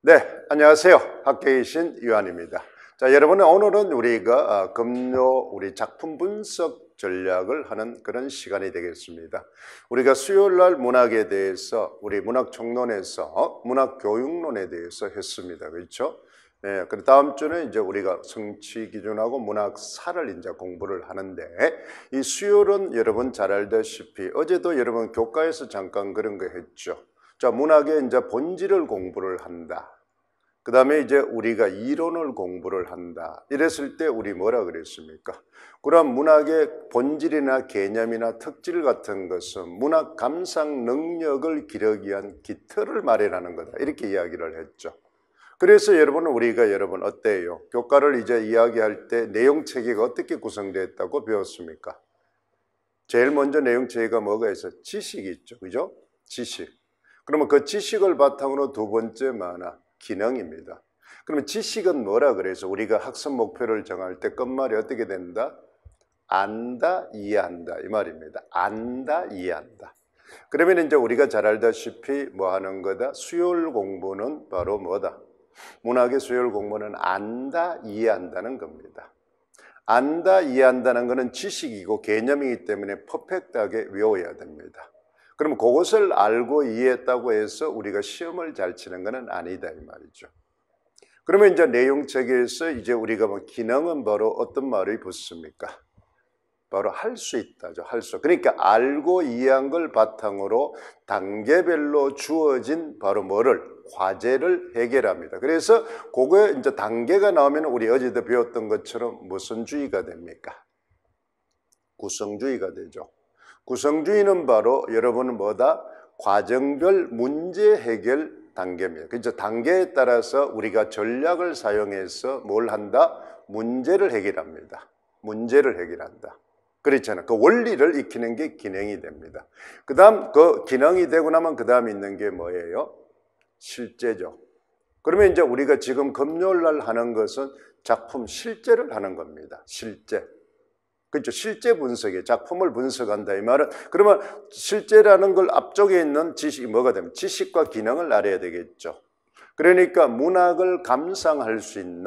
네, 안녕하세요. 학교에 계신 유한입니다. 자, 여러분, 오늘은 우리가 금요 우리 작품 분석 전략을 하는 그런 시간이 되겠습니다. 우리가 수요일 날 문학에 대해서 우리 문학 총론에서 문학 교육론에 대해서 했습니다. 그렇죠? 네, 그 다음 주는 이제 우리가 성취 기준하고 문학사를 이제 공부를 하는데, 이 수요일은 여러분 잘 알다시피 어제도 여러분 교과에서 잠깐 그런 거 했죠. 자, 문학의 이제 본질을 공부를 한다. 그 다음에 이제 우리가 이론을 공부를 한다. 이랬을 때 우리 뭐라 그랬습니까? 그럼 문학의 본질이나 개념이나 특질 같은 것은 문학 감상 능력을 기르기 위한 기틀을 마련하는 거다. 이렇게 이야기를 했죠. 그래서 우리가 어때요? 교과를 이제 이야기할 때 내용 체계가 어떻게 구성되었다고 배웠습니까? 제일 먼저 내용 체계가 뭐가 있어요? 지식이 있죠. 그죠? 지식. 그러면 그 지식을 바탕으로 두 번째 기능입니다. 그러면 지식은 뭐라 그래서 우리가 학습 목표를 정할 때 끝말이 어떻게 된다? 안다, 이해한다 이 말입니다. 안다, 이해한다. 그러면 이제 우리가 잘 알다시피 뭐 하는 거다? 수요일 공부는 바로 뭐다? 문학의 수요일 공부는 안다, 이해한다는 겁니다. 안다, 이해한다는 것은 지식이고 개념이기 때문에 퍼펙트하게 외워야 됩니다. 그럼 그것을 알고 이해했다고 해서 우리가 시험을 잘 치는 것은 아니다 이 말이죠. 그러면 이제 내용 체계에서 이제 우리가 기능은 바로 어떤 말이 붙습니까? 바로 할 수 있다죠. 할 수. 그러니까 알고 이해한 걸 바탕으로 단계별로 주어진 바로 과제를 해결합니다. 그래서 그거에 이제 단계가 나오면 우리 어제도 배웠던 것처럼 무슨 주의가 됩니까? 구성주의가 되죠. 구성주의는 바로 여러분은 뭐다? 과정별 문제 해결 단계입니다. 그렇죠? 단계에 따라서 우리가 전략을 사용해서 뭘 한다? 문제를 해결합니다. 문제를 해결한다. 그렇잖아요. 그 원리를 익히는 게 기능이 됩니다. 그 다음 그 기능이 되고 나면 그 다음 있는 게 뭐예요? 실제죠. 그러면 이제 우리가 지금 금요일 날 하는 것은 작품 실제를 하는 겁니다. 실제. 그렇죠. 실제 분석이에요. 작품을 분석한다 이 말은. 그러면 실제라는 걸 앞쪽에 있는 지식이 뭐가 되면 지식과 기능을 알아야 되겠죠. 그러니까 문학을 감상할 수 있는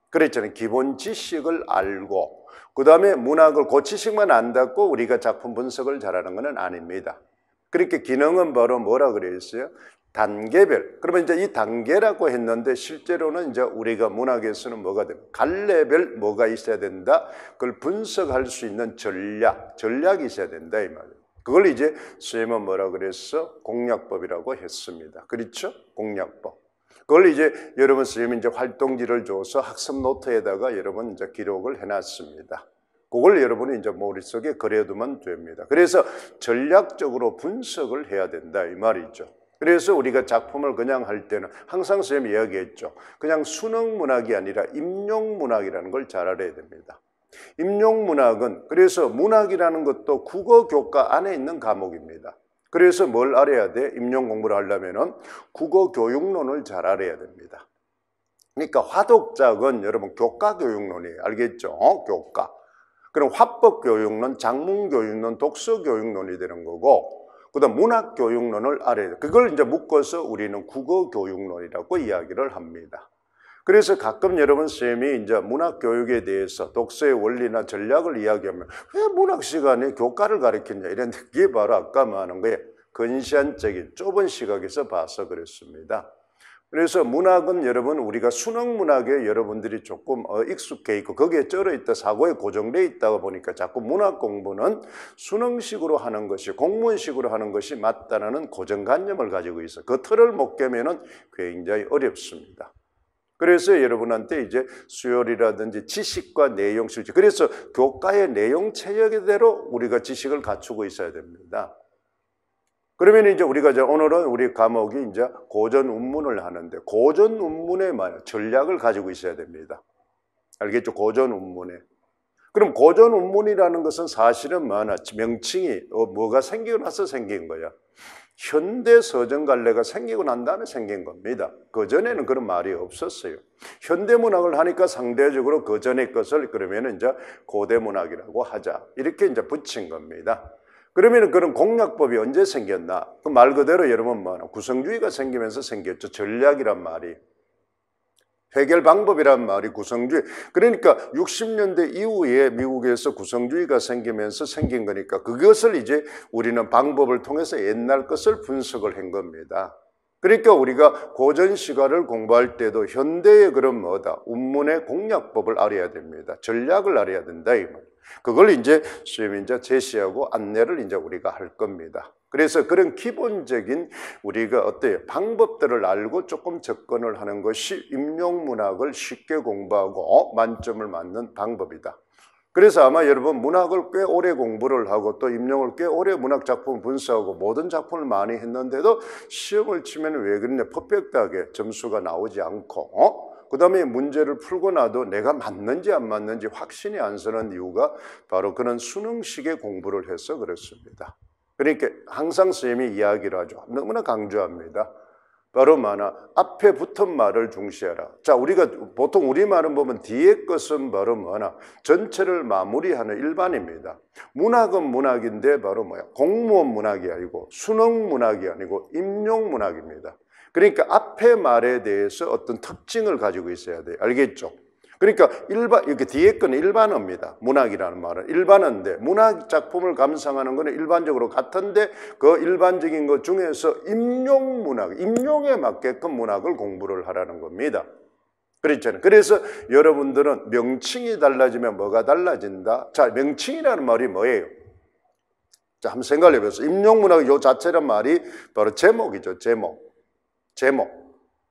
그랬잖아요. 기본 지식을 알고 그 다음에 문학을 그 지식만 안다고 우리가 작품 분석을 잘하는 건 아닙니다. 그렇게 기능은 바로 뭐라 그랬어요? 단계별. 그러면 이제 이 단계라고 했는데 실제로는 이제 우리가 문학에서는 뭐가 됩니까? 갈래별 뭐가 있어야 된다? 그걸 분석할 수 있는 전략이 있어야 된다 이 말이에요. 그걸 이제 선생님은 뭐라 그랬어? 공략법이라고 했습니다. 그렇죠? 공략법. 그걸 이제 여러분 선생님이 이제 활동지를 줘서 학습 노트에다가 여러분 이제 기록을 해놨습니다. 그걸 여러분이 이제 머릿속에 그려두면 됩니다. 그래서 전략적으로 분석을 해야 된다 이 말이죠. 그래서 우리가 작품을 그냥 할 때는 항상 선생님이 이야기했죠. 그냥 수능문학이 아니라 임용문학이라는 걸 잘 알아야 됩니다. 임용문학은 그래서 문학이라는 것도 국어교과 안에 있는 과목입니다. 그래서 뭘 알아야 돼? 임용 공부를 하려면 국어교육론을 잘 알아야 됩니다. 그러니까 화독작은 여러분 교과교육론이에요. 알겠죠? 교과. 그럼 화법교육론, 작문교육론, 독서교육론이 되는 거고 그 다음 문학교육론을 알아야 돼요. 그걸 이제 묶어서 우리는 국어교육론이라고 이야기를 합니다. 그래서 가끔 여러분 선생님이 이제 문학교육에 대해서 독서의 원리나 전략을 이야기하면 왜 문학 시간에 교과를 가르치냐 이런 게 바로 아까 말하는 거예요. 근시안적인 좁은 시각에서 봐서 그랬습니다. 그래서 문학은 여러분 우리가 수능문학에 여러분들이 조금 익숙해 있고 거기에 쩔어 있다 사고에 고정돼 있다가 보니까 자꾸 문학 공부는 수능식으로 하는 것이 공문식으로 하는 것이 맞다는 고정관념을 가지고 있어요. 그 틀을 못 깨면은 굉장히 어렵습니다. 그래서 여러분한테 이제 수요일이라든지 지식과 내용 실제 그래서 교과의 내용 체계대로 우리가 지식을 갖추고 있어야 됩니다. 그러면 이제 우리가 오늘은 우리 과목이 이제 고전 운문을 하는데 고전 운문의 전략을 가지고 있어야 됩니다. 알겠죠? 고전 운문에. 그럼 고전 운문이라는 것은 사실은 명칭이 뭐가 생기고 나서 생긴 거야. 현대 서정갈래가 생기고 난 다음에 생긴 겁니다. 그전에는 그런 말이 없었어요. 현대문학을 하니까 상대적으로 그전의 것을 그러면 이제 고대문학이라고 하자. 이렇게 이제 붙인 겁니다. 그러면 그런 공략법이 언제 생겼나? 그 말 그대로 여러분 구성주의가 생기면서 생겼죠. 전략이란 말이. 해결 방법이란 말이 구성주의. 그러니까 60년대 이후에 미국에서 구성주의가 생기면서 생긴 거니까 그것을 이제 우리는 방법을 통해서 옛날 것을 분석을 한 겁니다. 그러니까 우리가 고전 시가를 공부할 때도 현대의 그런 운문의 공략법을 알아야 됩니다. 전략을 알아야 된다 이 말. 그걸 이제 수염이 이제 제시하고 안내를 이제 우리가 할 겁니다. 그래서 그런 기본적인 우리가 어때요? 방법들을 알고 조금 접근을 하는 것이 임용문학을 쉽게 공부하고 만점을 맞는 방법이다. 그래서 아마 여러분 문학을 꽤 오래 공부를 하고 또 임용을 꽤 오래 문학 작품을 분석하고 모든 작품을 많이 했는데도 시험을 치면 왜 그러냐? 퍼펙트하게 점수가 나오지 않고 그 다음에 문제를 풀고 나도 내가 맞는지 안 맞는지 확신이 안 서는 이유가 바로 그런 수능식의 공부를 해서 그렇습니다. 그러니까 항상 선생님이 이야기를 하죠. 너무나 강조합니다. 바로 앞에 붙은 말을 중시하라. 자, 우리가 보통 우리말은 보면 뒤에 것은 바로 전체를 마무리하는 일반입니다. 문학은 문학인데 바로 공무원 문학이 아니고 수능 문학이 아니고 임용 문학입니다. 그러니까 앞에 말에 대해서 어떤 특징을 가지고 있어야 돼요. 알겠죠? 그러니까 이렇게 뒤에 거는 일반어입니다. 문학이라는 말은 일반어인데 문학 작품을 감상하는 거는 일반적으로 같은데 그 일반적인 것 중에서 임용 문학, 임용에 맞게끔 문학을 공부를 하라는 겁니다. 그렇잖아요. 그래서 여러분들은 명칭이 달라지면 뭐가 달라진다? 자, 명칭이라는 말이 뭐예요? 자, 한번 생각해 보세요. 임용 문학 요 자체란 말이 바로 제목이죠. 제목.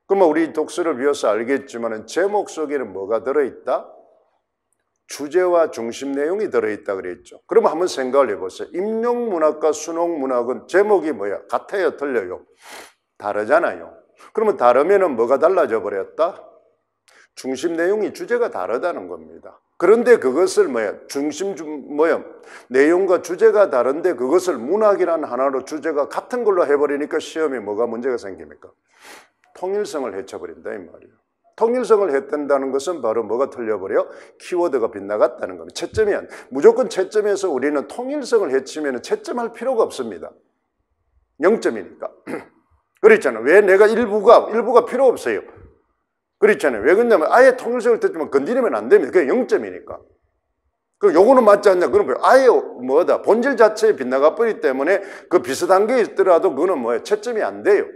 그러면 우리 독서를 배워서 알겠지만 제목 속에는 뭐가 들어있다? 주제와 중심 내용이 들어있다 그랬죠. 그러면 한번 생각을 해보세요. 임용문학과 수능문학은 제목이 뭐야? 같아요? 틀려요? 다르잖아요. 그러면 다르면 뭐가 달라져 버렸다? 중심 내용이 주제가 다르다는 겁니다. 그런데 그것을 내용과 주제가 다른데 그것을 문학이라는 하나로 주제가 같은 걸로 해버리니까 시험에 뭐가 문제가 생깁니까? 통일성을 해쳐버린다 이 말이에요. 통일성을 해댄다는 것은 바로 뭐가 틀려버려? 키워드가 빗나갔다는 겁니다. 채점이 무조건 채점에서 우리는 통일성을 해치면 채점할 필요가 없습니다. 0점이니까. 그렇잖아요. 왜 내가 일부가 필요 없어요. 그렇잖아요. 왜 그러냐면 아예 통일성을 했지만 건드리면 안 됩니다. 그게 0점이니까. 그럼 요거는 맞지 않냐? 그럼 아예 본질 자체에 빗나가 버리기 때문에 그 비슷한 게 있더라도 그거는 채점이 안 돼요.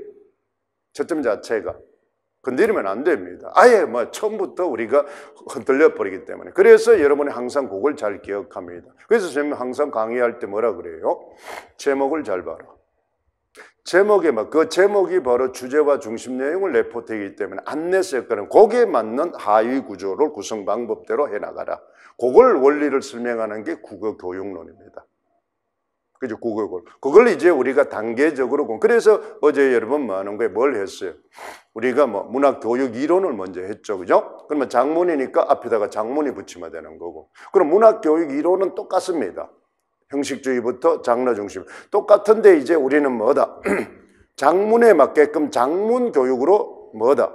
채점 자체가. 건드리면 안 됩니다. 아예 처음부터 우리가 흔들려 버리기 때문에. 그래서 여러분이 항상 그걸 잘 기억합니다. 그래서 저는 항상 강의할 때 뭐라 그래요? 제목을 잘 봐라. 그 제목이 바로 주제와 중심 내용을 레포트이기 때문에 안내서였거든. 거기에 맞는 하위 구조를 구성 방법대로 해나가라. 그걸 원리를 설명하는 게 국어 교육론입니다. 그죠? 국어를. 그걸 이제 우리가 단계적으로, 그래서 어제 여러분 하는 거에 뭘 했어요? 우리가 문학 교육 이론을 먼저 했죠. 그죠? 그러면 장문이니까 앞에다가 장문이 붙이면 되는 거고. 그럼 문학 교육 이론은 똑같습니다. 형식주의부터 장르 중심. 똑같은데 이제 우리는 장문에 맞게끔 장문 교육으로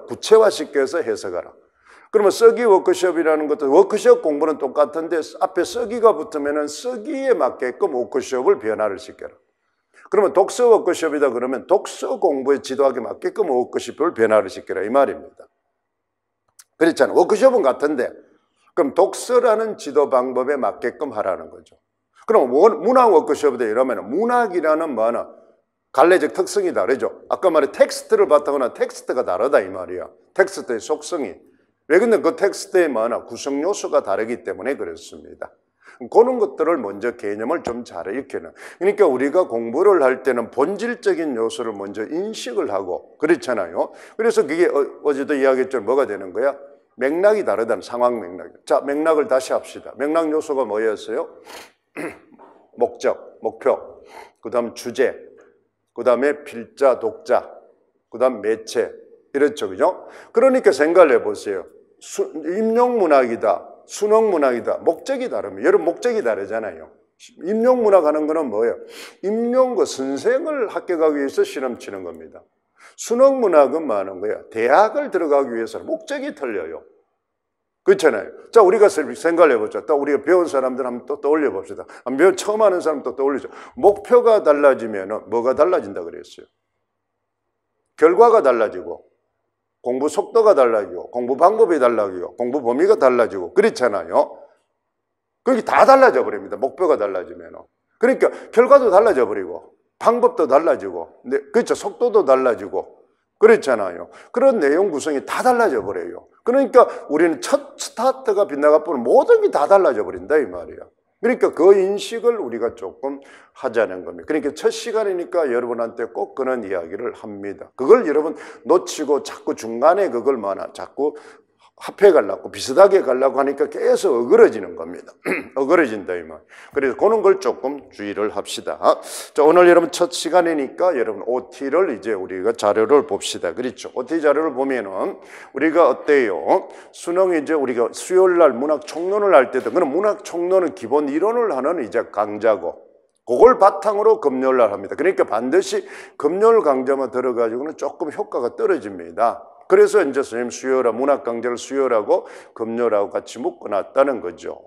구체화시켜서 해석하라. 그러면 써기 워크숍이라는 것도 워크숍 공부는 똑같은데 앞에 써기가 붙으면 써기에 맞게끔 워크숍을 변화를 시켜라. 그러면 독서 워크숍이다 그러면 독서 공부에 지도하게 맞게끔 워크숍을 변화를 시켜라 이 말입니다. 그렇잖아요. 워크숍은 같은데 그럼 독서라는 지도 방법에 맞게끔 하라는 거죠. 그럼 문학 워크숍이다 이러면 문학이라는 갈래적 특성이 다르죠. 아까 말해 텍스트를 바탕으로 텍스트가 다르다 이 말이야. 텍스트의 속성이. 왜 근데 그 텍스트의 구성 요소가 다르기 때문에 그렇습니다. 그런 것들을 먼저 개념을 좀 잘 익혀는. 그러니까 우리가 공부를 할 때는 본질적인 요소를 먼저 인식을 하고 그렇잖아요. 그래서 그게 어제도 이야기했죠. 뭐가 되는 거야? 맥락이 다르다는 상황 맥락. 자, 맥락을 다시 합시다. 맥락 요소가 뭐였어요? 목적, 목표, 그 다음 주제, 그 다음에 필자, 독자, 그 다음 매체. 이렇죠. 그죠? 그러니까 생각을 해보세요. 임용문학이다, 수능문학이다. 목적이 다르면 여러분 목적이 다르잖아요. 임용문학 하는 거는 뭐예요? 임용고 선생을 합격하기 위해서 시험 치는 겁니다. 수능문학은 뭐 하는 거예요? 대학을 들어가기 위해서 목적이 틀려요. 그렇잖아요. 자, 우리가 생각을 해보자. 또 우리가 배운 사람들 한번 또 떠올려 봅시다. 처음 하는 사람 또 떠올리죠. 목표가 달라지면 뭐가 달라진다 그랬어요? 결과가 달라지고, 공부 속도가 달라지고, 공부 방법이 달라지고, 공부 범위가 달라지고, 그렇잖아요. 그게 다 달라져 버립니다. 목표가 달라지면. 그러니까 결과도 달라져 버리고, 방법도 달라지고, 그렇죠. 속도도 달라지고, 그렇잖아요. 그런 내용 구성이 다 달라져 버려요. 그러니까 우리는 첫 스타트가 빗나가 보면 모든 게 다 달라져 버린다 이 말이에요. 그러니까 그 인식을 우리가 조금 하자는 겁니다. 그러니까 첫 시간이니까 여러분한테 꼭 그런 이야기를 합니다. 그걸 여러분 놓치고 자꾸 중간에 그걸 자꾸 합해 가려고 비슷하게 가려고 하니까 계속 어그러지는 겁니다. 어그러진다 이 말. 그래서 그런 걸 조금 주의를 합시다. 자, 오늘 여러분 첫 시간이니까 여러분 OT를 이제 우리가 자료를 봅시다. 그렇죠? OT 자료를 보면은 우리가 어때요? 수능 이제 우리가 수요일 날 문학 총론을 할 때도 그런 문학 총론은 기본 이론을 하는 이제 강좌고 그걸 바탕으로 금요일 날 합니다. 그러니까 반드시 금요일 강좌만 들어가지고는 조금 효과가 떨어집니다. 그래서 이제 선생님 문학 강좌를 수요일하고 금요일하고 같이 묶어놨다는 거죠.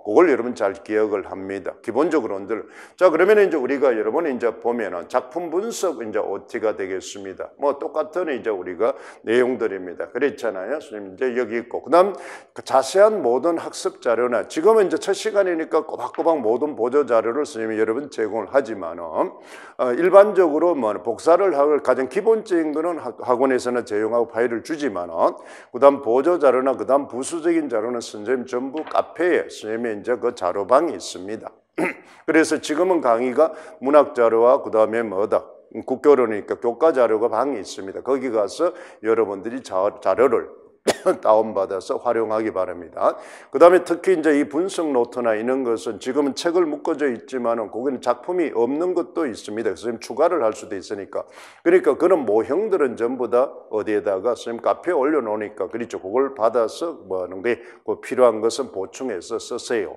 그걸 여러분 잘 기억을 합니다. 기본적으로는. 자, 그러면 이제 우리가 여러분 이제 보면은 작품 분석 이제 OT가 되겠습니다. 뭐 똑같은 이제 우리가 내용들입니다. 그랬잖아요. 선생님 이제 여기 있고. 그다음 자세한 모든 학습 자료나 지금은 이제 첫 시간이니까 꼬박꼬박 모든 보조 자료를 선생님이 여러분 제공을 하지만은 일반적으로 뭐 복사를 하고 가장 기본적인 거는 학원에서는 제공하고 파일을 주지만은 그다음 보조 자료나 그다음 부수적인 자료는 선생님 전부 카페에 선생님이 이제 그 자료방이 있습니다. 그래서 지금은 강의가 문학 자료와 그다음에 뭐다? 국교로니까 교과 자료가 방이 있습니다. 거기 가서 여러분들이 자료를 다운받아서 활용하기 바랍니다. 그 다음에 특히 이제 이 분석 노트나 이런 것은 지금은 책을 묶어져 있지만은 거기는 작품이 없는 것도 있습니다. 선생님 추가를 할 수도 있으니까. 그러니까 그런 모형들은 전부 다 어디에다가 선생님 카페에 올려놓으니까 그렇죠. 그걸 받아서 뭐 하는 게 필요한 것은 보충해서 쓰세요.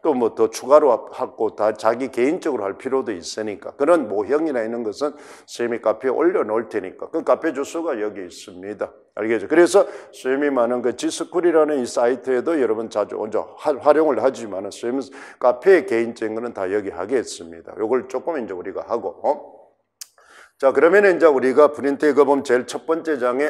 또 뭐 더 추가로 하고 다 자기 개인적으로 할 필요도 있으니까 그런 모형이나 이런 것은 선생님이 카페에 올려놓을 테니까 그 카페 주소가 여기 있습니다. 알겠죠? 그래서 선생님이 많은 그 지스쿨이라는 이 사이트에도 여러분 자주 활용을 하지만 선생님 카페의 개인적인 거는 다 여기 하겠습니다. 요걸 조금 이제 우리가 하고 자, 그러면 이제 우리가 프린트에 보면 제일 첫 번째 장에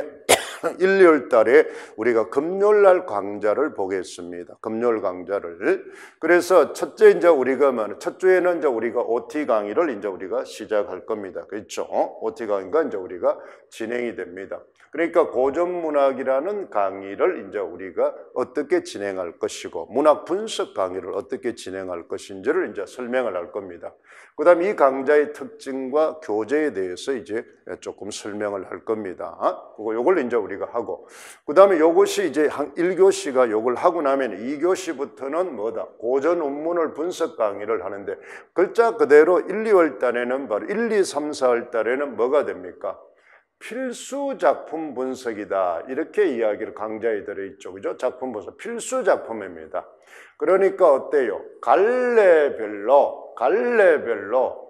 1, 2월 달에 우리가 금요일 날 강좌를 보겠습니다. 금요일 강좌를. 그래서 첫째 이제 우리가 첫 주에는 이제 우리가 OT 강의를 이제 우리가 시작할 겁니다. 그렇죠? OT 강의가 이제 우리가 진행이 됩니다. 그러니까 고전문학이라는 강의를 이제 우리가 어떻게 진행할 것이고 문학 분석 강의를 어떻게 진행할 것인지를 이제 설명을 할 겁니다. 그다음 이 강좌의 특징과 교재에 대해서 이제 조금 설명을 할 겁니다. 요걸 이제 우리가 하고 그다음에 요것이 이제 1교시가 요걸 하고 나면 2교시부터는 뭐다? 고전 원문을 분석 강의를 하는데 글자 그대로 1, 2월 달에는 바로 1, 2, 3, 4월 달에는 뭐가 됩니까? 필수 작품 분석이다. 이렇게 이야기를 강좌에 들어있죠. 그죠? 작품 분석. 필수 작품입니다. 그러니까 어때요? 갈래별로,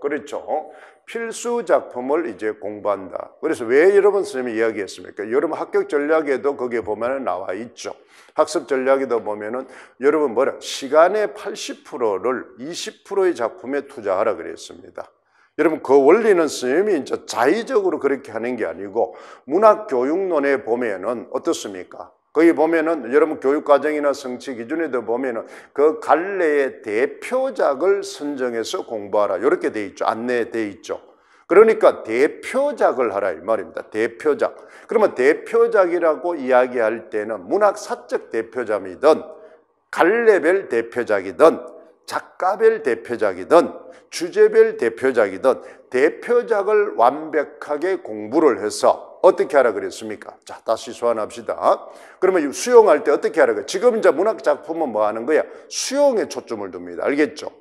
그렇죠? 필수 작품을 이제 공부한다. 그래서 왜 여러분 선생님이 이야기했습니까? 여러분 합격 전략에도 거기에 보면 나와 있죠. 학습 전략에도 보면은 여러분 시간의 80%를 20%의 작품에 투자하라 그랬습니다. 여러분 그 원리는 선생님이 이제 자의적으로 그렇게 하는 게 아니고 문학교육론에 보면은 어떻습니까? 거기 보면은 여러분 교육과정이나 성취 기준에도 보면은 그 갈래의 대표작을 선정해서 공부하라 이렇게 돼 있죠. 안내에 돼 있죠. 그러니까 대표작을 하라 이 말입니다. 대표작. 그러면 대표작이라고 이야기할 때는 문학사적 대표작이든 갈래별 대표작이든 작가별 대표작이든 주제별 대표작이든 대표작을 완벽하게 공부를 해서 어떻게 하라 그랬습니까? 자, 다시 소환합시다. 그러면 수용할 때 어떻게 하라 그래요? 지금 이제 문학 작품은 뭐 하는 거야? 수용에 초점을 둡니다. 알겠죠?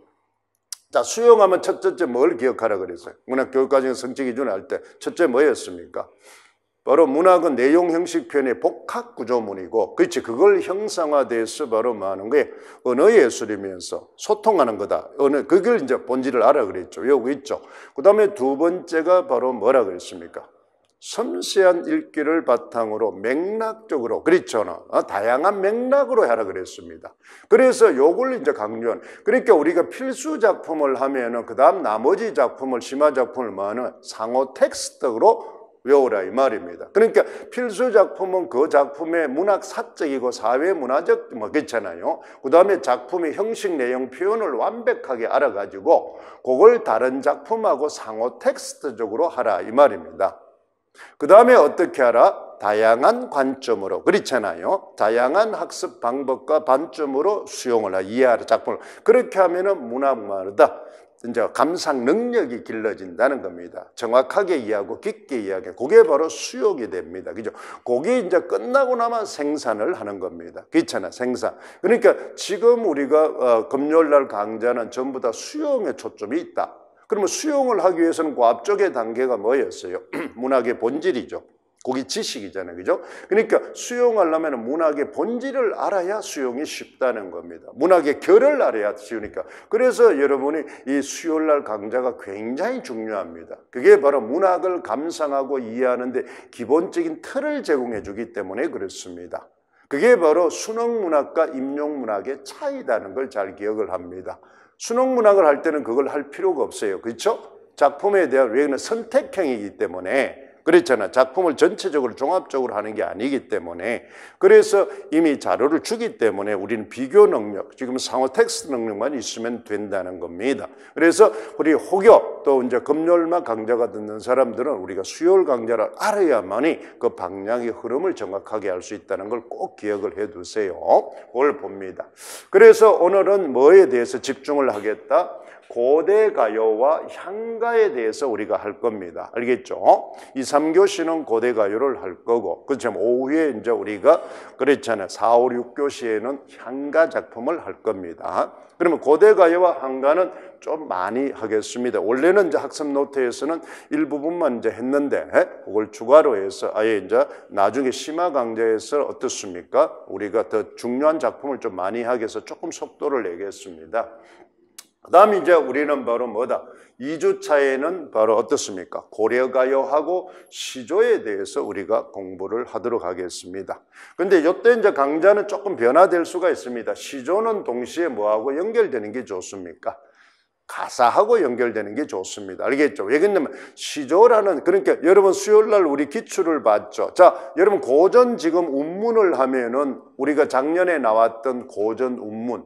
자, 수용하면 첫째 뭘 기억하라 그랬어요? 문학 교육과정 성취 기준을 할 때 첫째 뭐였습니까? 바로 문학은 내용 형식 표현의 복합 구조문이고, 그렇지, 그걸 형상화돼서 바로 뭐 하는 거예요? 언어 예술이면서 소통하는 거다. 그걸 이제 본질을 알아 그랬죠. 여기 있죠. 그 다음에 두 번째가 바로 뭐라 그랬습니까? 섬세한 읽기를 바탕으로 맥락적으로, 그렇죠? 다양한 맥락으로 하라 그랬습니다. 그래서 요걸 이제 강조한, 그러니까 우리가 필수 작품을 하면은 그 다음 나머지 작품을, 심화 작품을 뭐하는 상호 텍스트로 외우라 이 말입니다. 그러니까 필수 작품은 그 작품의 문학 사적이고 사회 문화적 뭐 그렇잖아요. 그 다음에 작품의 형식, 내용, 표현을 완벽하게 알아가지고 그걸 다른 작품하고 상호 텍스트적으로 하라 이 말입니다. 그 다음에 어떻게 하라? 다양한 관점으로, 그렇잖아요. 다양한 학습 방법과 관점으로 수용을 하라, 이해하라 작품을. 그렇게 하면은 문학마다 이제 감상 능력이 길러진다는 겁니다. 정확하게 이해하고 깊게 이해하게. 그게 바로 수용이 됩니다. 그죠? 그게 이제 끝나고 나면 생산을 하는 겁니다. 그렇잖아, 생산. 그러니까 지금 우리가 금요일 날 강좌는 전부 다 수용에 초점이 있다. 그러면 수용을 하기 위해서는 그 앞쪽의 단계가 뭐였어요? 문학의 본질이죠. 그게 지식이잖아요. 그죠? 그러니까 수용하려면 문학의 본질을 알아야 수용이 쉽다는 겁니다. 문학의 결을 알아야 쉬우니까. 그래서 여러분이 이 수요일 날 강좌가 굉장히 중요합니다. 그게 바로 문학을 감상하고 이해하는데 기본적인 틀을 제공해 주기 때문에 그렇습니다. 그게 바로 수능문학과 임용문학의 차이라는 걸 잘 기억을 합니다. 수능문학을 할 때는 그걸 할 필요가 없어요. 그렇죠? 작품에 대한 왜냐하면 선택형이기 때문에 그렇잖아. 작품을 전체적으로 종합적으로 하는 게 아니기 때문에 그래서 이미 자료를 주기 때문에 우리는 비교 능력, 지금 상호 텍스트 능력만 있으면 된다는 겁니다. 그래서 우리 혹여 또 이제 금요일만 강좌가 듣는 사람들은 우리가 수요일 강좌를 알아야만이 그 방향의 흐름을 정확하게 알 수 있다는 걸 꼭 기억을 해 두세요. 그걸 봅니다. 그래서 오늘은 뭐에 대해서 집중을 하겠다? 고대 가요와 향가에 대해서 우리가 할 겁니다. 알겠죠? 이 3교시는 고대 가요를 할 거고, 그렇죠? 오후에 이제 우리가 그랬잖아요. 4, 5, 6교시에는 향가 작품을 할 겁니다. 그러면 고대 가요와 향가는 좀 많이 하겠습니다. 원래는 이제 학습 노트에서는 일부분만 이제 했는데, 그걸 추가로 해서 아예 이제 나중에 심화 강좌에서 어떻습니까? 우리가 더 중요한 작품을 좀 많이 하기 위해서 조금 속도를 내겠습니다. 그 다음에 이제 우리는 바로 뭐다? 2주차에는 바로 어떻습니까? 고려가요하고 시조에 대해서 우리가 공부를 하도록 하겠습니다. 근데 이때 이제 강좌는 조금 변화될 수가 있습니다. 시조는 동시에 뭐하고 연결되는 게 좋습니까? 가사하고 연결되는 게 좋습니다. 알겠죠? 왜 그러냐면 시조라는, 그러니까 여러분 수요일 날 우리 기출을 봤죠. 자, 여러분 고전 지금 운문을 하면은 우리가 작년에 나왔던 고전 운문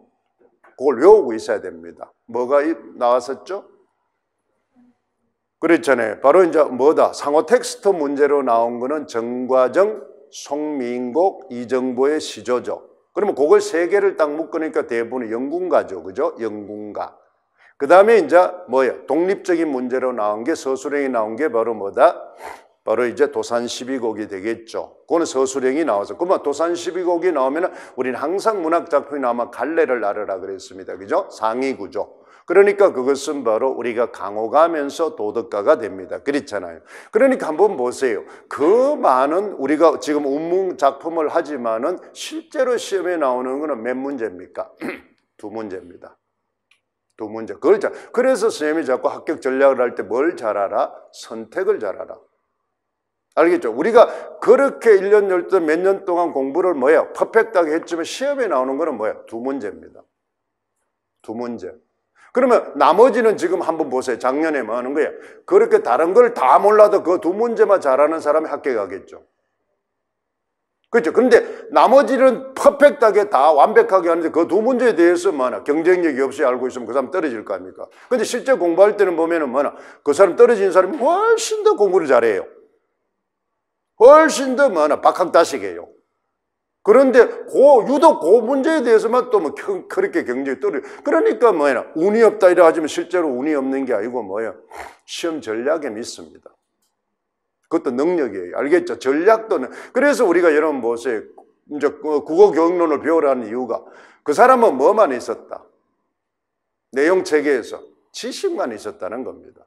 그걸 외우고 있어야 됩니다. 뭐가 나왔었죠? 그랬잖아요. 바로 이제 뭐다? 상호 텍스트 문제로 나온 거는 정과정, 송민곡, 이정보의 시조죠. 그러면 그걸 세 개를 딱 묶으니까 대부분 영군가죠. 그죠? 영군가. 그 다음에 이제 뭐예요? 독립적인 문제로 나온 게 서술형이 나온 게 바로 뭐다? 바로 이제 도산 12곡이 되겠죠. 그거는 서술형이 나와서. 그러면 도산 12곡이 나오면 우리는 항상 문학작품이 나오면 갈래를 나르라 그랬습니다. 그죠? 상위 구조. 그러니까 그것은 바로 우리가 강호가면서 도덕가가 됩니다. 그렇잖아요. 그러니까 한번 보세요. 그 많은 우리가 지금 운문 작품을 하지만은 실제로 시험에 나오는 거는 몇 문제입니까? 2문제입니다. 2문제. 그걸 그래서 선생님이 자꾸 합격 전략을 할 때 뭘 잘하라? 선택을 잘하라. 알겠죠? 우리가 그렇게 1년, 12년, 몇 년 동안 공부를 뭐예요? 퍼펙트하게 했지만 시험에 나오는 거는 뭐예요? 2문제입니다. 2문제. 그러면 나머지는 지금 한번 보세요. 작년에 뭐 하는 거예요? 그렇게 다른 걸 다 몰라도 그 2문제만 잘하는 사람이 합격하겠죠. 그렇죠? 근데 나머지는 퍼펙트하게 다 완벽하게 하는데 그 2문제에 대해서 뭐나 경쟁력이 없이 알고 있으면 그 사람 떨어질 거 아닙니까? 근데 실제 공부할 때는 보면은 뭐나 그 사람 떨어진 사람이 훨씬 더 공부를 잘해요. 훨씬 더 뭐나 박학다식이에요. 그런데 유독 그 문제에 대해서만 또 뭐 그렇게 경쟁이 떨어져. 그러니까 뭐야 운이 없다 이래 하지만 실제로 운이 없는 게 아니고 뭐야 시험 전략에 믿습니다. 그것도 능력이에요. 알겠죠? 전략도. 그래서 우리가 여러분 보세요. 이제 국어 교육론을 배우라는 이유가 그 사람은 뭐만 있었다. 내용 체계에서 지식만 있었다는 겁니다.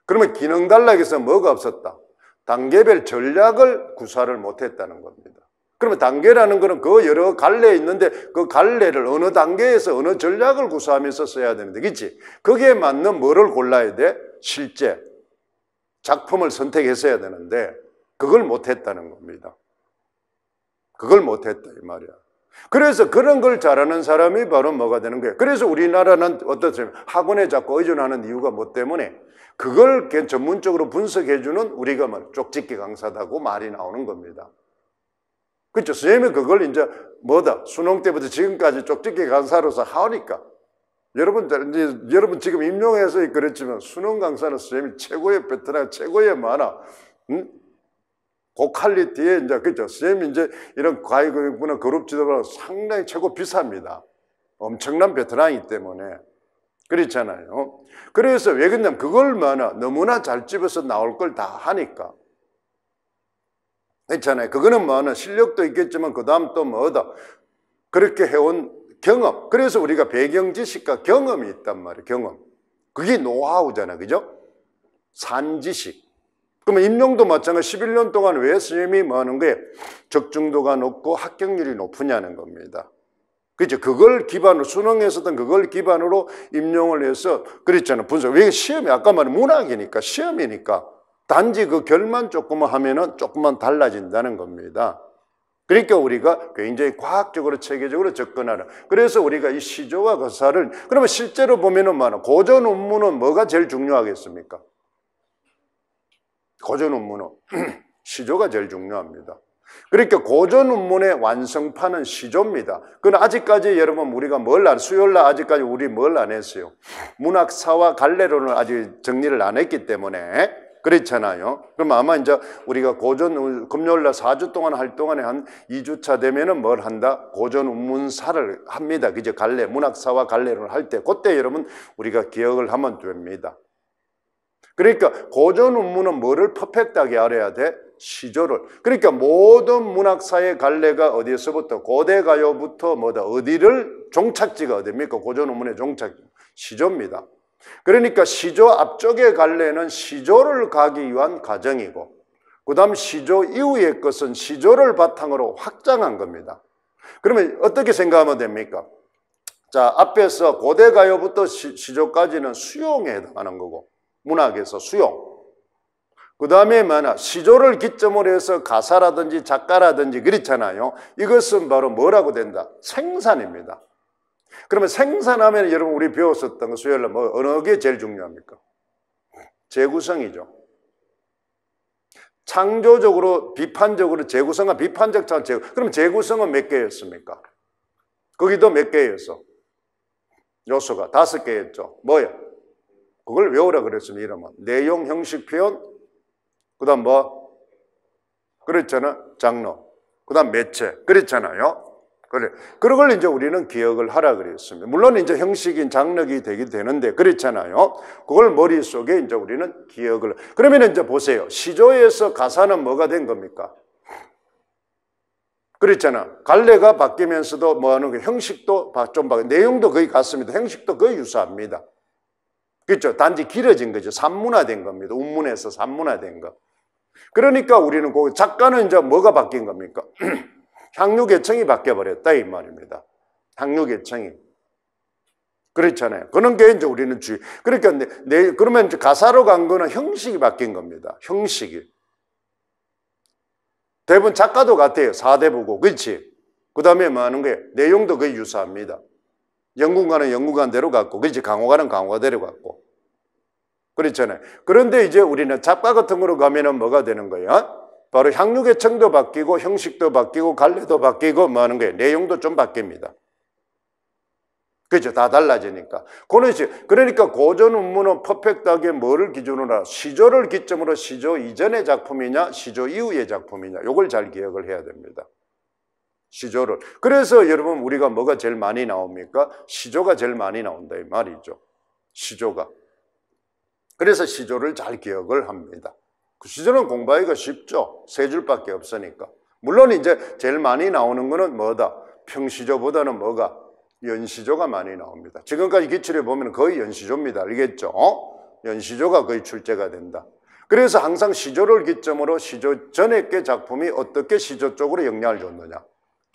그러면 기능 단락에서 뭐가 없었다. 단계별 전략을 구사를 못했다는 겁니다. 그러면 단계라는 것은 그 여러 갈래에 있는데 그 갈래를 어느 단계에서 어느 전략을 구사하면서 써야 되는데, 그렇지? 거기에 맞는 뭐를 골라야 돼? 실제. 작품을 선택했어야 되는데 그걸 못했다는 겁니다. 그걸 못했다 이 말이야. 그래서 그런 걸 잘하는 사람이 바로 뭐가 되는 거예요. 그래서 우리나라는 어떻습니까? 학원에 자꾸 의존하는 이유가 뭐 때문에 그걸 전문적으로 분석해주는 우리가 뭐 쪽집게 강사다고 말이 나오는 겁니다. 그렇죠? 선생님이 그걸 이제 뭐다? 수능 때부터 지금까지 쪽집게 강사로서 하니까. 여러분 지금 임용해서 그렇지만 수능 강사는 선생님이 최고의 베테랑, 최고의 만화, 고퀄리티에 이제 그죠? 선생님이 이제 이런 과외교육부나 그룹 지도가 상당히 최고 비쌉니다. 엄청난 베테랑이기 때문에. 그렇잖아요. 그래서 왜 그러냐면 그걸 너무나 잘 집어서 나올 걸 다 하니까. 그렇잖아요. 그거는 실력도 있겠지만 그 다음 또 뭐다. 그렇게 해온 경험. 그래서 우리가 배경 지식과 경험이 있단 말이에요. 경험. 그게 노하우잖아요. 그죠? 산지식. 그러면 임용도 마찬가지 11년 동안 왜 선생님이 뭐 하는 거예요? 적중도가 높고 합격률이 높으냐는 겁니다. 그렇죠? 그걸 기반으로 수능에서든 그걸 기반으로 임용을 해서 그랬잖아요. 분석. 왜 시험이 아까 말한 문학이니까 시험이니까 단지 그 결만 조금만 하면은 조금만 달라진다는 겁니다. 그러니까 우리가 굉장히 과학적으로 체계적으로 접근하는. 그래서 우리가 이 시조와 거사를 그러면 실제로 보면은 고전 운문은 뭐가 제일 중요하겠습니까? 고전 운문은 시조가 제일 중요합니다. 그러니까 고전 운문의 완성판은 시조입니다. 그건 아직까지 여러분 우리가 수요일날 아직까지 우리 뭘 안 했어요? 문학사와 갈래론을 아직 정리를 안 했기 때문에 그렇잖아요. 그럼 아마 이제 우리가 고전 금요일날 4주 동안 할 동안에 한 2주차 되면은 뭘 한다? 고전 운문사를 합니다. 그죠? 문학사와 갈래론을 할 때 그때 여러분 우리가 기억을 하면 됩니다. 그러니까 고전 운문은 뭐를 퍼펙트하게 알아야 돼? 시조를. 그러니까 모든 문학사의 갈래가 어디에서부터 고대가요부터 어디를 종착지가 어디입니까? 고전 운문의 종착지 시조입니다. 그러니까 시조 앞쪽의 갈래는 시조를 가기 위한 과정이고 그 다음 시조 이후의 것은 시조를 바탕으로 확장한 겁니다. 그러면 어떻게 생각하면 됩니까? 자, 앞에서 고대가요부터 시조까지는 수용에 해당하는 거고 문학에서 수용. 그 다음에 시조를 기점으로 해서 가사라든지 작가라든지 그렇잖아요. 이것은 바로 뭐라고 된다? 생산입니다. 그러면 생산하면 여러분 우리 배웠었던 거 수요일날 어느 게 제일 중요합니까? 재구성이죠. 창조적으로 비판적으로 재구성과 비판적 재구성. 그럼 재구성은 몇 개였습니까? 거기도 몇 개였어? 요소가 5개였죠. 뭐야? 그걸 외우라 그랬습니다. 이름은 내용, 형식, 표현, 그 다음 그랬잖아. 장르, 그 다음 매체, 그랬잖아요. 그래. 그런 걸 이제 우리는 기억을 하라 그랬습니다. 물론 이제 형식인 장르기 되게 되는데 그렇잖아요. 그걸 머릿속에 이제 우리는 기억을. 그러면 이제 보세요. 시조에서 가사는 뭐가 된 겁니까? 그렇잖아. 갈래가 바뀌면서도 하는 게 형식도 좀 바뀌고 내용도 거의 같습니다. 형식도 거의 유사합니다. 그렇죠? 단지 길어진 거죠. 산문화된 겁니다. 운문에서 산문화된 거. 그러니까 우리는 작가는 이제 뭐가 바뀐 겁니까? 향유계층이 바뀌어버렸다 이 말입니다. 향유계층이. 그렇잖아요. 그런 게 이제 우리는 그러니까 그러면 이제 가사로 간 거는 형식이 바뀐 겁니다. 형식이. 대부분 작가도 같아요. 4대부고. 그렇지? 그 다음에 뭐 하는 거예요? 내용도 거의 유사합니다. 연구가는 연구관대로 갔고, 그렇지? 강호가는 강호가대로 갔고. 그렇잖아요. 그런데 이제 우리는 작가 같은 거로 가면은 뭐가 되는 거예요? 바로 향유계층도 바뀌고, 형식도 바뀌고, 갈래도 바뀌고, 뭐 하는 거예요? 내용도 좀 바뀝니다. 그렇죠? 다 달라지니까. 그러니까 고전 운문은 퍼펙트하게 뭐를 기준으로 하라? 시조를 기점으로 시조 이전의 작품이냐, 시조 이후의 작품이냐, 이걸 잘 기억을 해야 됩니다. 시조를. 그래서 여러분 우리가 뭐가 제일 많이 나옵니까? 시조가 제일 많이 나온다 이 말이죠. 시조가. 그래서 시조를 잘 기억을 합니다. 그 시조는 공부하기가 쉽죠. 3줄밖에 없으니까. 물론 이제 제일 많이 나오는 거는 뭐다? 평시조보다는 연시조가 많이 나옵니다. 지금까지 기출에 보면 거의 연시조입니다. 알겠죠? 연시조가 거의 출제가 된다. 그래서 항상 시조를 기점으로 시조 전에 게 작품이 어떻게 시조 쪽으로 영향을 줬느냐.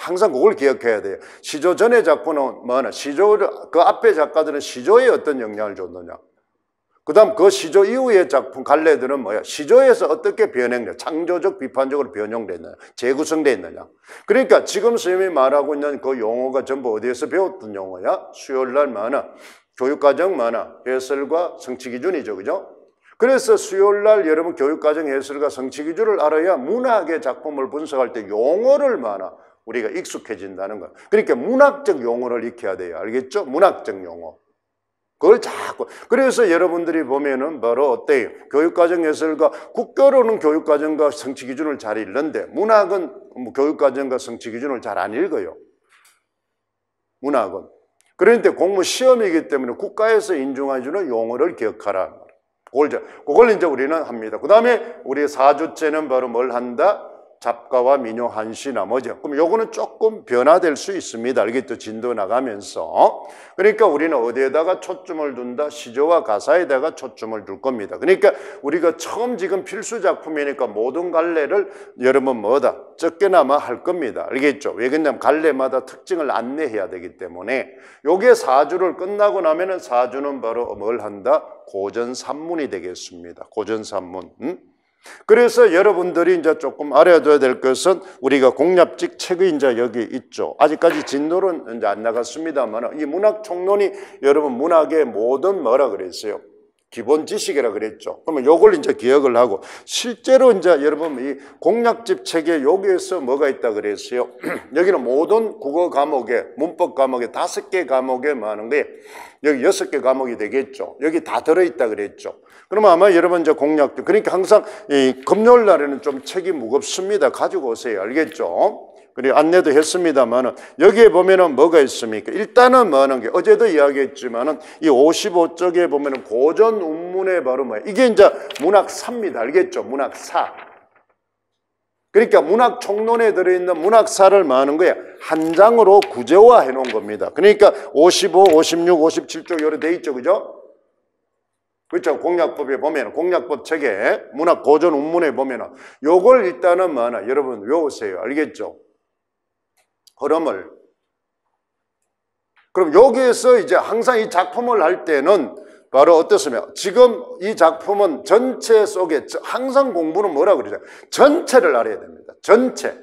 항상 그걸 기억해야 돼요. 시조 전의 작품은 그 앞에 작가들은 시조에 어떤 영향을 줬느냐. 다음 그 시조 이후의 작품 갈래들은 뭐야? 시조에서 어떻게 변형돼? 창조적, 비판적으로 변형됐느냐? 재구성돼 있느냐? 그러니까 지금 선생님이 말하고 있는 그 용어가 전부 어디에서 배웠던 용어야? 수요일날 만화, 교육과정 만화, 해설과 성취기준이죠. 그죠? 그래서 수요일날 여러분 교육과정 해설과 성취기준을 알아야 문학의 작품을 분석할 때 용어를 많아 우리가 익숙해진다는 거야. 그러니까 문학적 용어를 익혀야 돼요. 알겠죠? 문학적 용어. 그걸 자꾸. 그래서 여러분들이 보면은 바로 어때요? 교육과정 해설과 국교로는 교육과정과 성취기준을 잘 읽는데 문학은 교육과정과 성취기준을 잘 안 읽어요. 문학은. 그런데 공무 시험이기 때문에 국가에서 인정해주는 용어를 기억하라. 그걸 이제 우리는 합니다. 그 다음에 우리 4주째는 바로 뭘 한다? 잡가와 민요, 한시, 나머지. 그럼 요거는 조금 변화될 수 있습니다. 알겠죠? 진도 나가면서. 그러니까 우리는 어디에다가 초점을 둔다? 시조와 가사에다가 초점을 둘 겁니다. 그러니까 우리가 처음 지금 필수 작품이니까 모든 갈래를 여러분 뭐다? 적게나마 할 겁니다. 알겠죠? 왜 그러냐면 갈래마다 특징을 안내해야 되기 때문에 요게 4주를 끝나고 나면은 4주는 바로 뭘 한다? 고전 산문이 되겠습니다. 고전 산문. 그래서 여러분들이 이제 조금 알아둬야 될 것은 우리가 공략직 책이 이제 여기 있죠. 아직까지 진도는 이제 안 나갔습니다만 이 문학 총론이 여러분 문학의 모든 뭐라 그랬어요? 기본 지식이라 그랬죠. 그러면 요걸 이제 기억을 하고 실제로 이제 여러분 이 공략집 책에 여기에서 뭐가 있다 그랬어요? 여기는 모든 국어 과목에 문법 과목에 5개 과목에 많은 게 여기 6개 과목이 되겠죠. 여기 다 들어있다 그랬죠. 그러면 아마 여러분 이제 공략집 그러니까 항상 이 금요일 날에는 좀 책이 무겁습니다. 가지고 오세요. 알겠죠? 그리고 안내도 했습니다만은 여기에 보면은 뭐가 있습니까? 일단은 뭐 하는 게 어제도 이야기했지만은 이 55쪽에 보면은 고전 운문의 바로 뭐야? 이게 이제 문학사입니다. 알겠죠? 문학사. 그러니까 문학 총론에 들어있는 문학사를 뭐 하는 거야? 한 장으로 구조화해 놓은 겁니다. 그러니까 55, 56, 57쪽 요래 돼 있죠. 그죠? 그렇죠. 공략법에 보면 공략법 책에 문학 고전 운문에 보면은 요걸 일단은 뭐 하나 여러분 외우세요. 알겠죠? 흐름을. 그럼 여기에서 이제 항상 이 작품을 할 때는 바로 어떻습니까? 지금 이 작품은 전체 속에 항상 공부는 뭐라 그러죠? 전체를 알아야 됩니다. 전체.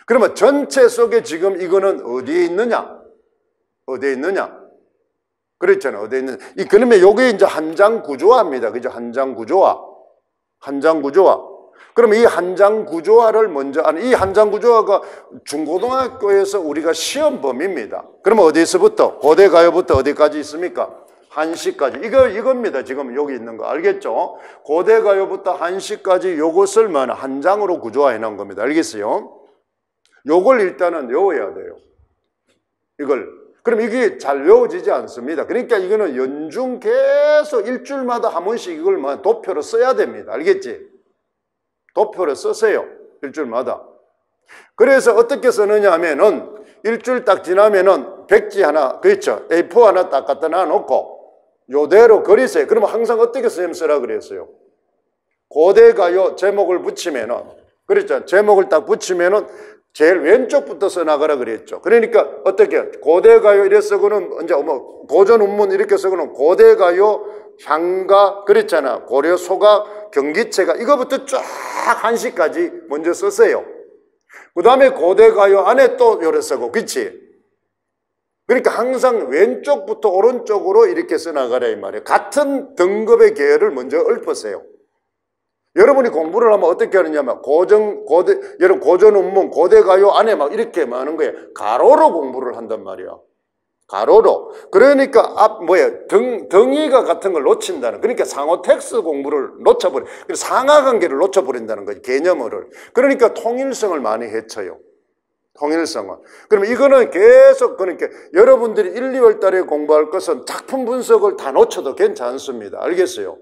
그러면 전체 속에 지금 이거는 어디에 있느냐? 어디에 있느냐? 그렇잖아요. 어디에 있느냐? 그러면 요게 이제 한 장 구조화입니다. 그죠? 한 장 구조화. 그럼 이 한 장 구조화를 먼저 이 한 장 구조화가 중고등학교에서 우리가 시험 범위입니다. 그러면 어디서부터? 고대 가요부터 어디까지 있습니까? 한시까지. 이겁니다. 지금 여기 있는 거. 알겠죠? 고대 가요부터 한시까지 요것을 한 장으로 구조화해 놓은 겁니다. 알겠어요? 요걸 일단은 외워야 돼요. 이걸. 그럼 이게 잘 외워지지 않습니다. 그러니까 이거는 연중 계속 일주일마다 한 번씩 이걸 도표로 써야 됩니다. 알겠지? 도표를 쓰세요. 일주일마다. 그래서 어떻게 쓰느냐 하면은 일주일 딱 지나면은 백지 하나, 그렇죠? A4 하나 딱 갖다 놔놓고 요대로 그리세요. 그러면 항상 어떻게 선생님 쓰라 그랬어요? 고대가요 제목을 붙이면은, 그렇죠? 제목을 딱 붙이면은 제일 왼쪽부터 써나가라 그랬죠. 그러니까 어떻게 고대가요 이래 쓰고는 이제 뭐 고전 운문 이렇게 쓰고는 고대가요 향가 그랬잖아. 고려 소가 경기체가 이거부터 쫙 한시까지 먼저 썼어요. 그 다음에 고대가요 안에 또 요래 쓰고, 그치? 그러니까 항상 왼쪽부터 오른쪽으로 이렇게 써나가라 이 말이에요. 같은 등급의 계열을 먼저 읊으세요. 여러분이 공부를 하면 어떻게 하느냐면 여러분 고전 운문, 고대가요 안에 막 이렇게 많은 거예요. 가로로 공부를 한단 말이야. 가로로. 그러니까 등위가 같은 걸 놓친다는. 그러니까 상호 텍스 공부를 놓쳐버려. 상하관계를 놓쳐버린다는 거지. 개념어를. 그러니까 통일성을 많이 해쳐요. 통일성은. 그러면 이거는 계속 그러니까 여러분들이 1, 2월 달에 공부할 것은 작품 분석을 다 놓쳐도 괜찮습니다. 알겠어요?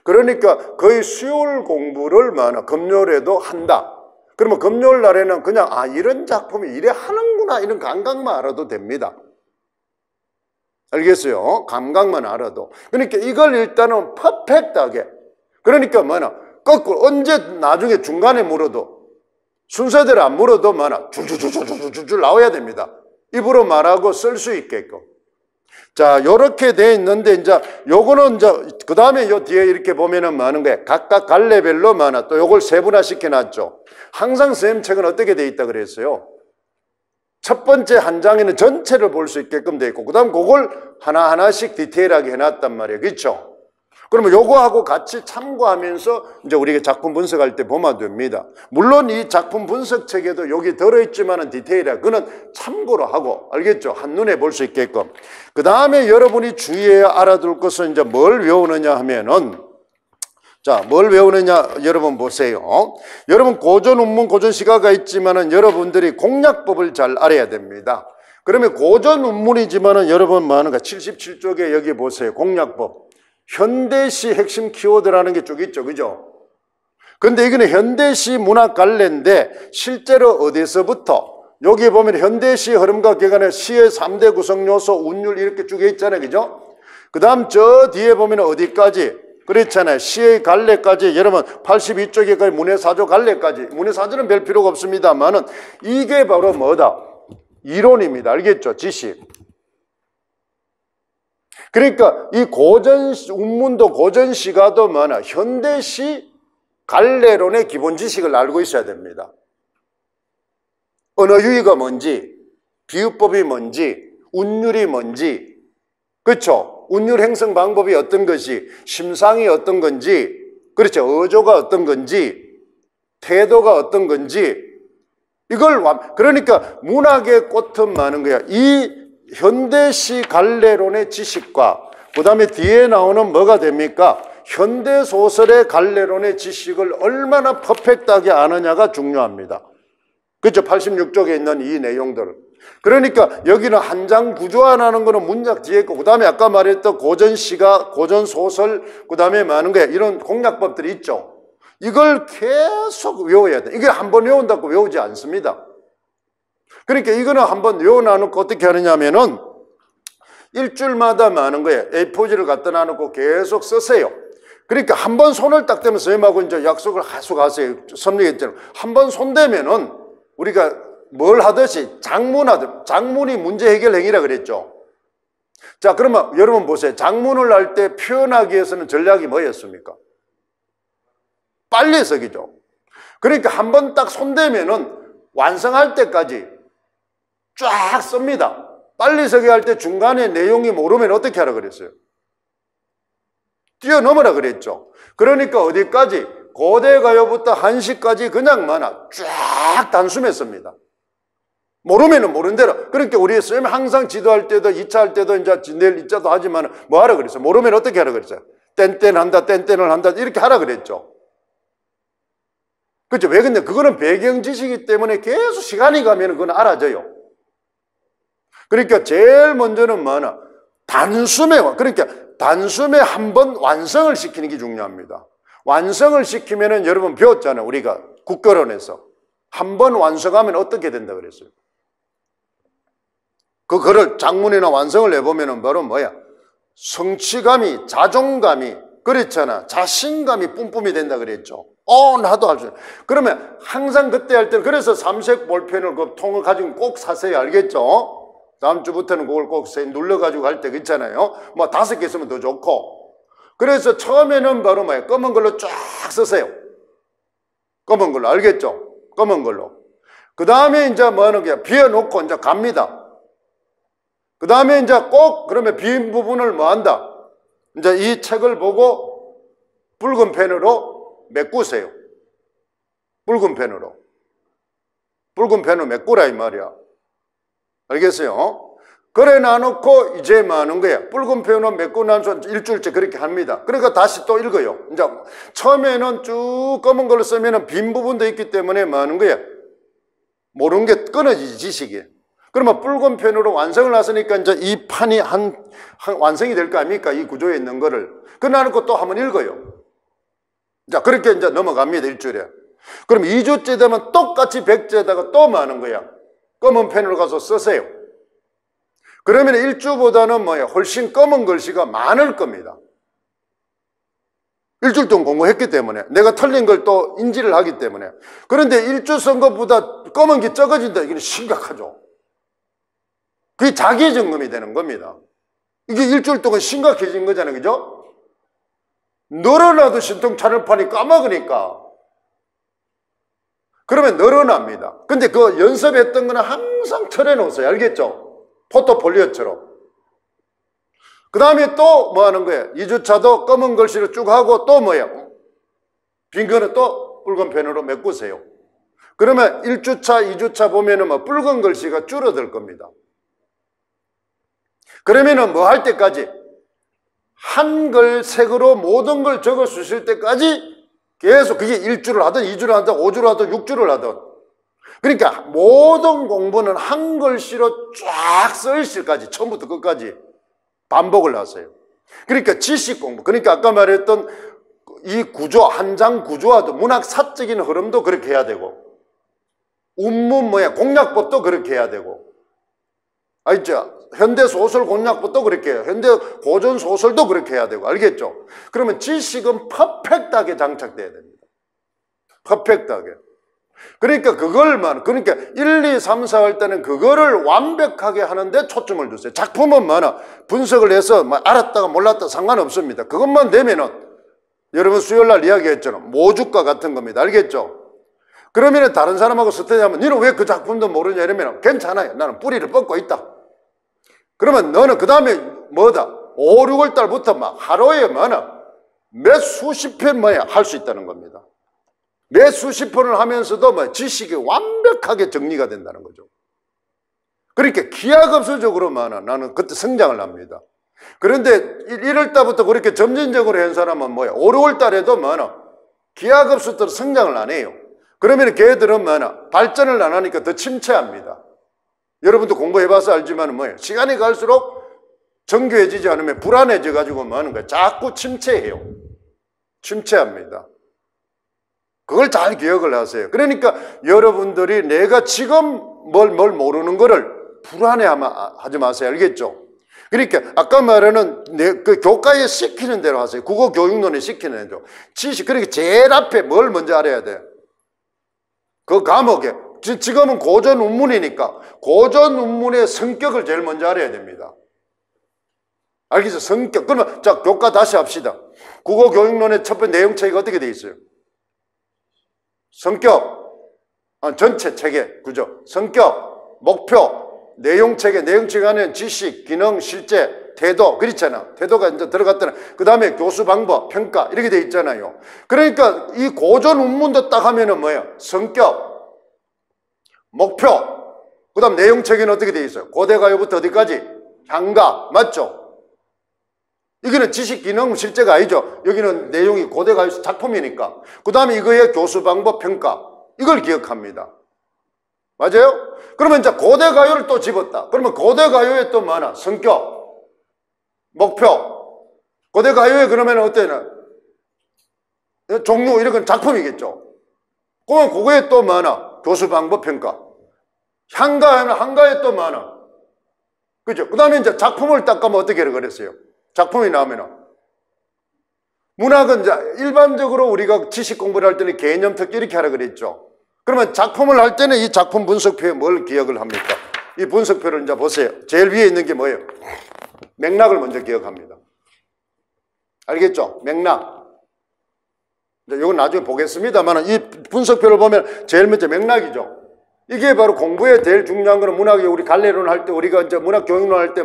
그러니까 거의 수요일 공부를 금요일에도 한다. 그러면 금요일 날에는 그냥 이런 작품이 이래 하는구나 이런 감각만 알아도 됩니다. 알겠어요? 감각만 알아도. 그러니까 이걸 일단은 퍼펙트하게. 그러니까 거꾸로 언제 나중에 중간에 물어도 순서대로 안 물어도 줄줄줄줄줄줄 나와야 됩니다. 입으로 말하고 쓸 수 있게끔. 자, 요렇게 돼 있는데, 이제, 요거는 이제, 그 다음에 요 뒤에 이렇게 보면은 뭐 하는 거예요? 각각 갈래별로 많아. 또 요걸 세분화 시켜놨죠. 항상 선생님 책은 어떻게 돼 있다 그랬어요? 첫 번째 한 장에는 전체를 볼 수 있게끔 돼 있고, 그 다음 그걸 하나하나씩 디테일하게 해놨단 말이에요. 그렇죠? 그러면 요거하고 같이 참고하면서 이제 우리가 작품 분석할 때 보면 됩니다. 물론 이 작품 분석 책에도 여기 들어있지만은 디테일이야. 그거는 참고로 하고, 알겠죠? 한눈에 볼 수 있게끔. 그 다음에 여러분이 주의해야 알아둘 것은 이제 뭘 외우느냐 하면은, 자, 뭘 외우느냐 여러분 보세요. 여러분 고전 운문, 고전 시가가 있지만은 여러분들이 공략법을 잘 알아야 됩니다. 그러면 고전 운문이지만은 여러분 뭐 하는가? 77쪽에 여기 보세요. 공략법. 현대시 핵심 키워드라는 게 쭉 있죠. 그죠? 근데 이거는 현대시 문학 갈래인데 실제로 어디서부터 여기 보면 현대시 흐름과 개관의 시의 3대 구성 요소, 운율 이렇게 쭉 있잖아요. 그죠? 그 다음 저 뒤에 보면 어디까지? 그렇잖아요. 시의 갈래까지 여러분 82쪽에까지 문해사조 갈래까지. 문해사조는 별 필요가 없습니다만은 이게 바로 뭐다? 이론입니다. 알겠죠? 지식. 그러니까 이 고전 운문도 고전 시가도 뭐나 현대시 갈래론의 기본 지식을 알고 있어야 됩니다. 언어 유희가 뭔지, 비유법이 뭔지, 운율이 뭔지, 그렇죠? 운율 행성 방법이 어떤 것이, 심상이 어떤 건지, 그렇죠? 어조가 어떤 건지, 태도가 어떤 건지, 이걸 그러니까 문학의 꽃은 많은 거야. 이 현대시 갈래론의 지식과 그 다음에 뒤에 나오는 뭐가 됩니까? 현대소설의 갈래론의 지식을 얼마나 퍼펙트하게 아느냐가 중요합니다. 그렇죠? 86쪽에 있는 이 내용들. 그러니까 여기는 한 장 구조화라는 거는 문장 뒤에 있고 그 다음에 아까 말했던 고전시가, 고전소설, 그 다음에 많은 거야. 이런 공략법들이 있죠. 이걸 계속 외워야 돼. 이게 한 번 외운다고 외우지 않습니다. 그러니까 이거는 한번 외워놔놓고 어떻게 하느냐면은 일주일마다 많은 거예요. A4지를 갖다 놔놓고 계속 쓰세요. 그러니까 한 번 손을 딱 대면 선생님하고 이제 약속을 하시고 가세요. 섭리했잖아요. 한 번 손대면은 우리가 뭘 하듯이 장문이 문제 해결 행위라 그랬죠. 자, 그러면 여러분 보세요. 장문을 할 때 표현하기 위해서는 전략이 뭐였습니까? 빨리 해석이죠. 그러니까 한 번 딱 손대면은 완성할 때까지 쫙 씁니다. 빨리 서기 할 때 중간에 내용이 모르면 어떻게 하라 그랬어요? 뛰어넘으라 그랬죠. 그러니까 어디까지? 고대가요부터 한시까지 그냥 많아. 쫙 단숨했습니다. 모르면은 모르는 대로. 그러니까 우리 선생님 항상 지도할 때도 2차 할 때도 이제 내일 2차도 하지만 뭐 하라 그랬어요? 모르면 어떻게 하라 그랬어요? 땡땡 한다, 땡땡을 한다 이렇게 하라 그랬죠. 그렇죠? 왜 근데 그거는 배경 지식이기 때문에 계속 시간이 가면 그건 알아져요. 그러니까 제일 먼저는 뭐냐? 단숨에, 그러니까 단숨에 한 번 완성을 시키는 게 중요합니다. 완성을 시키면은 여러분 배웠잖아요. 우리가 국거론에서. 한 번 완성하면 어떻게 된다 그랬어요? 그거를 장문이나 완성을 해보면은 바로 뭐야? 성취감이, 자존감이, 그랬잖아. 자신감이 뿜뿜이 된다 그랬죠. 나도 할 수 있어. 그러면 항상 그때 할 때는 그래서 삼색 볼펜을 그 통을 가지고 꼭 사세요. 알겠죠? 다음 주부터는 그걸 꼭 눌러가지고 할 때 있잖아요. 뭐 5개 쓰면 더 좋고. 그래서 처음에는 바로 뭐예요? 검은 걸로 쫙 쓰세요. 검은 걸로. 알겠죠? 검은 걸로. 그 다음에 이제 뭐 하는 거야? 비워놓고 이제 갑니다. 그 다음에 이제 꼭 그러면 빈 부분을 뭐 한다? 이제 이 책을 보고 붉은 펜으로 메꾸세요. 붉은 펜으로. 붉은 펜으로 메꾸라 이 말이야. 알겠어요? 그래 놔놓고 이제 뭐 하는 거야? 붉은 펜으로 메꾸고 나서 일주일째 그렇게 합니다. 그러니까 다시 또 읽어요. 이제 처음에는 쭉 검은 걸로 쓰면은 빈 부분도 있기 때문에 뭐 하는 거야? 모르는 게 끊어지지, 지식이. 그러면 붉은 펜으로 완성을 하시니까 이제 이 판이 완성이 될 거 아닙니까? 이 구조에 있는 거를. 그래 놔놓고 또 한번 읽어요. 자, 그렇게 이제 넘어갑니다, 일주일에. 그럼 2주째 되면 똑같이 백지에다가 또 뭐 하는 거야? 검은 펜으로 가서 쓰세요. 그러면 일주보다는 뭐야? 훨씬 검은 글씨가 많을 겁니다. 일주일 동안 공부했기 때문에 내가 틀린 걸 또 인지를 하기 때문에. 그런데 일주 쓴 것보다 검은 게 적어진다. 이게 심각하죠. 그게 자기 점검이 되는 겁니다. 이게 일주일 동안 심각해진 거잖아요. 그죠? 늘어나도 신통차를 까먹으니까. 그러면 늘어납니다. 근데 그 연습했던 거는 항상 털어놓으세요. 알겠죠? 포트폴리오처럼. 그 다음에 또 뭐 하는 거예요? 2주차도 검은 글씨로 쭉 하고 또 뭐예요? 빈 거는 또 붉은 펜으로 메꾸세요. 그러면 1주차, 2주차 보면은 뭐 붉은 글씨가 줄어들 겁니다. 그러면은 뭐 할 때까지 한글색으로 모든 걸 적어 주실 때까지 계속 그게 1주를 하든 2주를 하든 5주를 하든 6주를 하든 그러니까 모든 공부는 한글씨로 쫙 쓰일까지 처음부터 끝까지 반복을 하세요. 그러니까 지식 공부, 그러니까 아까 말했던 이 구조, 한 장 구조와도 문학 사적인 흐름도 그렇게 해야 되고 운문 공략법도 그렇게 해야 되고 알죠? 현대 소설 공략법도 그렇게 해요. 현대 고전 소설도 그렇게 해야 되고 알겠죠? 그러면 지식은 퍼펙트하게 장착돼야 됩니다. 퍼펙트하게. 그러니까 그러니까 1, 2, 3, 4 할 때는 그거를 완벽하게 하는데 초점을 두세요. 작품은 분석을 해서 알았다가 몰랐다 상관없습니다. 그것만 되면은 여러분 수요일날 이야기했잖아요. 모주과 같은 겁니다. 알겠죠? 그러면 다른 사람하고 스터디하면 너는 왜 그 작품도 모르냐 이러면 괜찮아요. 나는 뿌리를 뻗고 있다. 그러면 너는 그 다음에 5, 6월 달부터 하루에 몇 수십 편 할 수 있다는 겁니다. 몇 수십 편을 하면서도 지식이 완벽하게 정리가 된다는 거죠. 그러니까 기하급수적으로 나는 그때 성장을 합니다. 그런데 1월 달부터 그렇게 점진적으로 한 사람은 5, 6월 달에도 기하급수대로 성장을 안 해요. 그러면 걔들은 발전을 안 하니까 더 침체합니다. 여러분도 공부해봐서 알지만 시간이 갈수록 정교해지지 않으면 불안해져 가지고 뭐 하는 거예요? 자꾸 침체해요. 침체합니다. 그걸 잘 기억을 하세요. 그러니까 여러분들이 내가 지금 뭘 모르는 거를 불안해하지 마세요. 알겠죠? 그러니까 아까 말하는 그 교과에 시키는 대로 하세요. 국어교육론에 시키는 대로. 지식, 그러니까 제일 앞에 뭘 먼저 알아야 돼? 그 과목에. 지금은 고전 운문이니까 고전 운문의 성격을 제일 먼저 알아야 됩니다. 알겠죠? 성격. 그러면 자, 교과 다시 합시다. 국어교육론의 첫 번째 내용체계가 어떻게 돼 있어요? 성격, 전체 체계, 그죠? 성격, 목표, 내용체계, 내용체계 안에는 지식, 기능, 실제, 태도, 그렇잖아. 태도가 이제 들어갔다는. 그 다음에 교수 방법, 평가, 이렇게 돼 있잖아요. 그러니까 이 고전 운문도 딱 하면은 뭐예요? 성격, 목표, 그 다음 내용체계는 어떻게 돼 있어요? 고대가요부터 어디까지? 향가, 맞죠? 이거는 지식, 기능, 실제가 아니죠. 여기는 내용이 고대가요 작품이니까. 그 다음에 이거의 교수 방법, 평가, 이걸 기억합니다. 맞아요? 그러면 이제 고대가요를 또 집었다. 그러면 고대가요에 또 많아. 성격, 목표. 고대가요에 그러면 어때요? 종류, 이런 건 작품이겠죠. 그러면 그거에 또 많아. 교수 방법, 평가. 향가하면 한가에 또 많아. 그죠? 그 다음에 이제 작품을 딱 가면 어떻게 그랬어요? 작품이 나오면은. 문학은 이제 일반적으로 우리가 지식 공부를 할 때는 개념 특기 이렇게 하라 그랬죠. 그러면 작품을 할 때는 이 작품 분석표에 뭘 기억을 합니까? 이 분석표를 이제 보세요. 제일 위에 있는 게 뭐예요? 맥락을 먼저 기억합니다. 알겠죠? 맥락. 이건 나중에 보겠습니다만 이 분석표를 보면 제일 먼저 맥락이죠. 이게 바로 공부에 제일 중요한 거는 문학이 우리 갈래론 할 때 우리가 이제 문학 교육론 할 때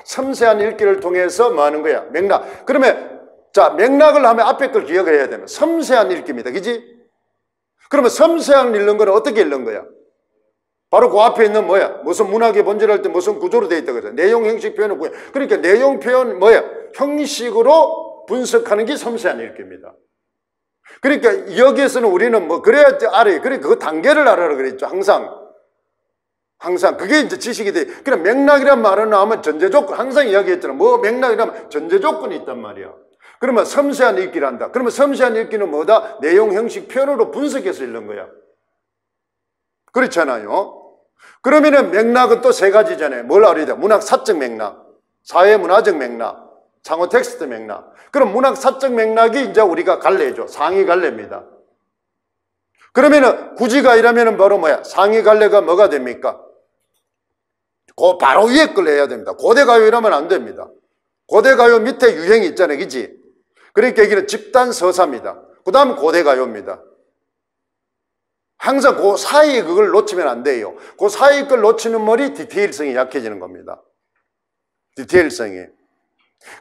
섬세한 읽기를 통해서 뭐 하는 거야? 맥락. 그러면 자, 맥락을 하면 앞에 걸 기억을 해야 되면 섬세한 읽기입니다. 그지? 그러면 섬세한 읽는 거는 어떻게 읽는 거야? 바로 그 앞에 있는 뭐야? 무슨 문학의 본질 할 때 무슨 구조로 되어 있다 그러죠. 내용, 형식, 표현을 구해. 그러니까 내용, 표현 뭐야? 형식으로 분석하는 게 섬세한 읽기입니다. 그러니까 여기에서는 우리는 뭐 그래야 알아요. 그러니까 그 단계를 알아라 그랬죠. 항상 그게 이제 지식이 돼. 그냥 맥락이란 말은 나오면 전제 조건, 항상 이야기했잖아. 뭐 맥락이라면 전제 조건이 있단 말이야. 그러면 섬세한 읽기를 한다. 그러면 섬세한 읽기는 뭐다? 내용, 형식, 표현으로 분석해서 읽는 거야. 그렇잖아요. 그러면은 맥락은 또 세 가지잖아요. 뭘 알아야 돼? 문학 사적 맥락, 사회 문화적 맥락, 창호 텍스트 맥락. 그럼 문학 사적 맥락이 이제 우리가 갈래죠. 상위 갈래입니다. 그러면은 굳이가 이러면은 바로 뭐야? 상위 갈래가 뭐가 됩니까? 그 바로 위에 걸 해야 됩니다. 고대가요 이러면 안 됩니다. 고대가요 밑에 유행이 있잖아요. 그치? 그러니까 여기는 집단 서사입니다. 그 다음 고대가요입니다. 항상 그 사이에 그걸 놓치면 안 돼요. 그 사이에 걸 놓치는 머리 디테일성이 약해지는 겁니다. 디테일성이.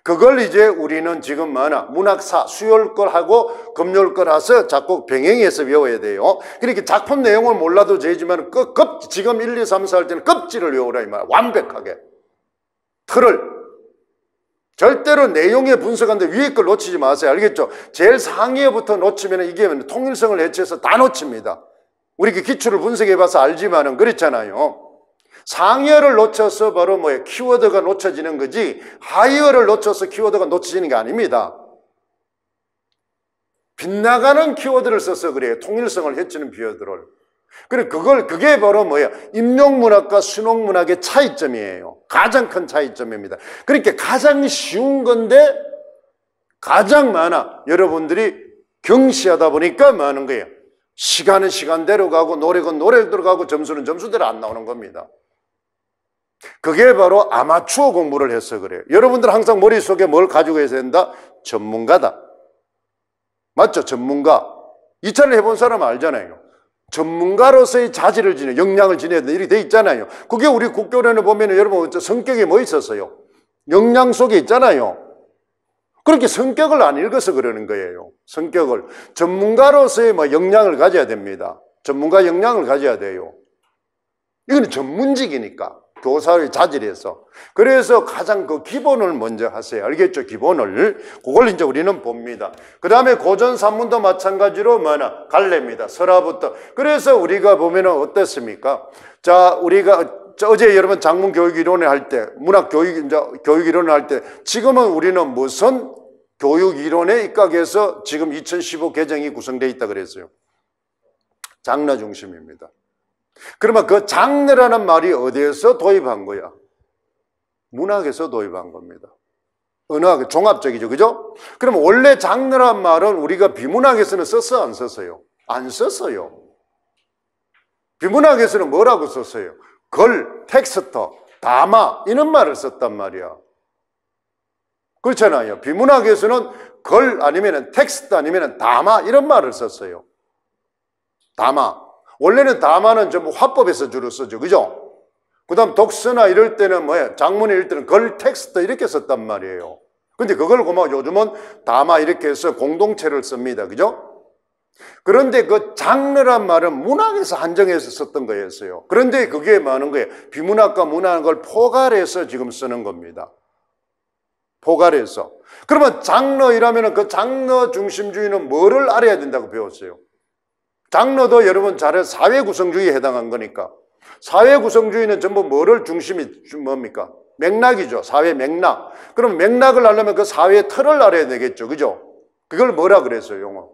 그걸 이제 우리는 지금 문학사, 수요일 걸 하고 금요일 걸 해서 자꾸 병행해서 외워야 돼요. 그러니까 작품 내용을 몰라도 되지만 지금 1, 2, 3, 4 할 때는 껍질을 외우라 이 말이야. 완벽하게. 틀을. 절대로 내용에 분석하는데 위에 걸 놓치지 마세요. 알겠죠? 제일 상위에부터 놓치면 이게 통일성을 해치해서 다 놓칩니다. 우리 기출을 분석해봐서 알지만은 그렇잖아요. 상위어를 놓쳐서 바로 키워드가 놓쳐지는 거지 하위어를 놓쳐서 키워드가 놓쳐지는 게 아닙니다. 빗나가는 키워드를 써서 그래요. 통일성을 해치는 키워드를. 그게 바로 임용문학과 순홍문학의 차이점이에요. 가장 큰 차이점입니다. 그러니까 가장 쉬운 건데 가장 여러분들이 경시하다 보니까 많은 거예요. 시간은 시간대로 가고 노래건 노래대로 가고 점수는 점수대로 안 나오는 겁니다. 그게 바로 아마추어 공부를 해서 그래요. 여러분들 항상 머릿속에 뭘 가지고 있어야 된다? 전문가다. 맞죠? 전문가. 2차를 해본 사람은 알잖아요. 전문가로서의 자질을 지녀, 역량을 지녀야 된다. 이렇게 돼 있잖아요. 그게 우리 국교련에 보면 여러분 성격에 뭐 있었어요? 역량 속에 있잖아요. 그렇게 성격을 안 읽어서 그러는 거예요. 성격을. 전문가로서의 역량을 가져야 됩니다. 전문가 역량을 가져야 돼요. 이거는 전문직이니까. 교사의 자질에서. 그래서 가장 그 기본을 먼저 하세요. 알겠죠? 기본을. 그걸 이제 우리는 봅니다. 그 다음에 고전 산문도 마찬가지로 갈래입니다. 설화부터. 그래서 우리가 보면은 어떻습니까? 자, 우리가 어제 여러분 장문 교육 이론을 할 때, 문학 교육 이론을 할 때, 지금은 우리는 무슨 교육 이론에 입각해서 지금 2015 개정이 구성되어 있다 그랬어요. 장르 중심입니다. 그러면 그 장르라는 말이 어디에서 도입한 거야? 문학에서 도입한 겁니다. 언어학, 종합적이죠. 그죠? 그럼 원래 장르란 말은 우리가 비문학에서는 썼어? 안 썼어요? 안 썼어요. 비문학에서는 뭐라고 썼어요? 글, 텍스트, 담화 이런 말을 썼단 말이야. 그렇잖아요. 비문학에서는 글 아니면 텍스트 아니면 담화 이런 말을 썼어요. 담화. 원래는 담화는 전부 화법에서 주로 쓰죠. 그죠? 그 다음 독서나 이럴 때는 장문에 이럴 때는 글, 텍스트 이렇게 썼단 말이에요. 근데 그걸 요즘은 담화 이렇게 해서 공동체를 씁니다. 그죠? 그런데 그 장르란 말은 문학에서 한정해서 썼던 거였어요. 그런데 그게 많은 거예요. 비문학과 문학을 포괄해서 지금 쓰는 겁니다. 포괄해서. 그러면 장르이라면 그 장르 중심주의는 뭐를 알아야 된다고 배웠어요? 장르도 여러분 잘해 사회구성주의에 해당한 거니까. 사회구성주의는 전부 뭐를 중심이 뭡니까? 맥락이죠. 사회 맥락. 그럼 맥락을 알려면 그 사회의 틀을 알아야 되겠죠. 그죠? 그걸 뭐라 그랬어요? 용어.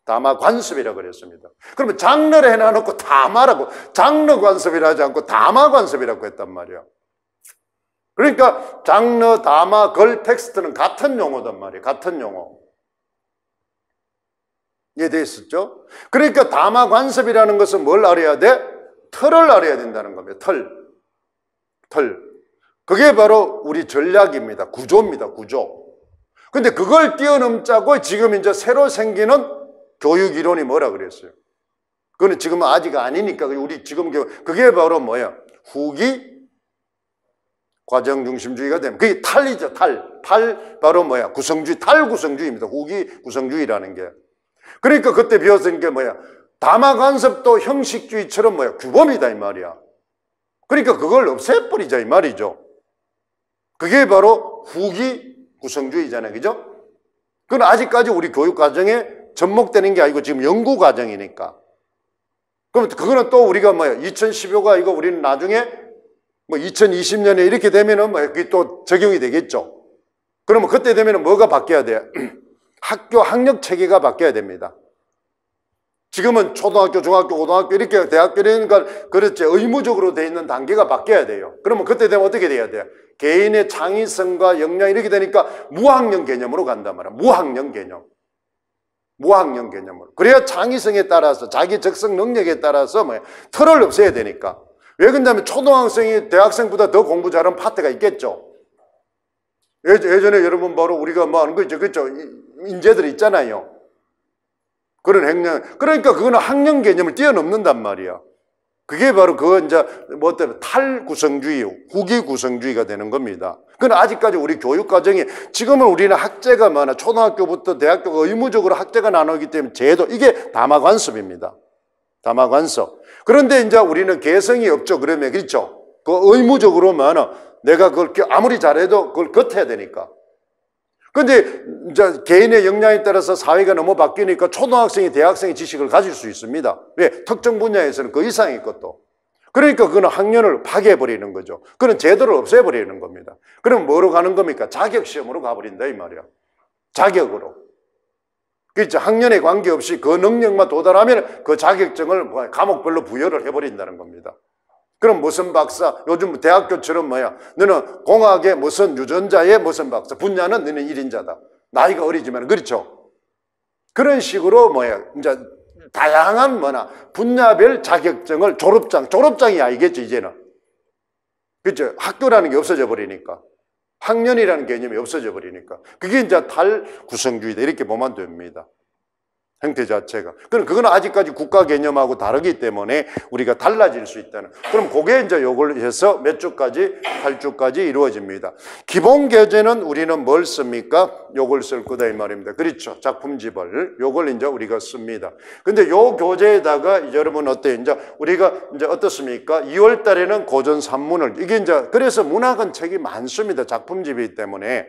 담화 관습이라고 그랬습니다. 그러면 장르를 해놔놓고 담화라고 장르 관습이라 하지 않고 담화 관습이라고 했단 말이야. 그러니까 장르, 담화, 글, 텍스트는 같은 용어단 말이에요. 같은 용어. 이해되셨죠? 그러니까 담화 관습이라는 것은 뭘 알아야 돼? 틀을 알아야 된다는 겁니다. 틀. 그게 바로 우리 전략입니다. 구조입니다. 구조. 근데 그걸 뛰어넘자고 지금 이제 새로 생기는 교육 이론이 뭐라 그랬어요? 그거는 지금은 아직 아니니까 우리 지금 그게 바로 뭐야? 후기 과정 중심주의가 되면 그게 탈이죠. 탈 바로 뭐야? 구성주의, 탈구성주의입니다. 후기 구성주의라는 게. 그러니까 그때 배웠던 게 뭐야? 담화 관습도 형식주의처럼 뭐야? 규범이다 이 말이야. 그러니까 그걸 없애버리자 이 말이죠. 그게 바로 후기 구성주의잖아요. 그죠? 그건 아직까지 우리 교육 과정에 접목되는 게 아니고 지금 연구 과정이니까. 그럼 그거는 또 우리가 뭐야? 2015가 이거 우리는 나중에 2020년에 이렇게 되면은 그게 또 적용이 되겠죠. 그러면 그때 되면은 뭐가 바뀌어야 돼? 학교 학력 체계가 바뀌어야 됩니다. 지금은 초등학교, 중학교, 고등학교 이렇게 대학교 이러니까 그렇지 의무적으로 돼 있는 단계가 바뀌어야 돼요. 그러면 그때 되면 어떻게 돼야 돼요? 개인의 창의성과 역량 이렇게 되니까 무학년 개념으로 간단 말이야. 무학년 개념으로. 그래야 창의성에 따라서 자기 적성 능력에 따라서 틀을 없애야 되니까. 왜 그런다면 초등학생이 대학생보다 더 공부 잘하는 파트가 있겠죠. 예전에 여러분 바로 우리가 뭐 하는 거 있죠. 그렇죠. 인재들 있잖아요. 그런 행령. 그러니까 그거는 학령 개념을 뛰어넘는단 말이야. 그게 바로 그거 이제 뭐 때문에 탈구성주의, 후기구성주의가 되는 겁니다. 그건 아직까지 우리 교육과정이 지금은 우리는 학제가 많아. 초등학교부터 대학교가 의무적으로 학제가 나누기 때문에 제도, 이게 다마관습입니다. 다마관습. 그런데 이제 우리는 개성이 없죠. 그러면 그렇죠. 그 의무적으로만 내가 그걸 아무리 잘해도 그걸 겉해야 되니까. 근데 이제 개인의 역량에 따라서 사회가 너무 바뀌니까 초등학생이 대학생의 지식을 가질 수 있습니다. 왜? 특정 분야에서는 그 이상의 것도. 그러니까 그건 학년을 파괴해버리는 거죠. 그런 제도를 없애버리는 겁니다. 그럼 뭐로 가는 겁니까? 자격시험으로 가버린다 이 말이야. 자격으로. 그렇죠. 학년에 관계없이 그 능력만 도달하면 그 자격증을 과목별로 부여를 해버린다는 겁니다. 그럼 무슨 박사, 요즘 대학교처럼 뭐야, 너는 공학의 무슨 유전자의 무슨 박사, 분야는 너는 1인자다. 나이가 어리지만, 그렇죠? 그런 식으로 뭐야, 이제 다양한 뭐나 분야별 자격증을 졸업장이 아니겠지, 이제는. 그렇죠? 학교라는 게 없어져 버리니까. 학년이라는 개념이 없어져 버리니까. 그게 이제 탈구성주의다. 이렇게 보면 됩니다. 형태 자체가. 그럼 그건 아직까지 국가 개념하고 다르기 때문에 우리가 달라질 수 있다는. 그럼 그게 이제 요걸 해서 몇 주까지? 8주까지 이루어집니다. 기본 교재는 우리는 뭘 씁니까? 요걸 쓸 거다 이 말입니다. 그렇죠. 작품집을. 요걸 이제 우리가 씁니다. 근데 요 교재에다가 여러분 어때요? 이제 우리가 이제 어떻습니까? 2월 달에는 고전 산문을, 이게 이제 그래서 문학은 책이 많습니다. 작품집이기 때문에.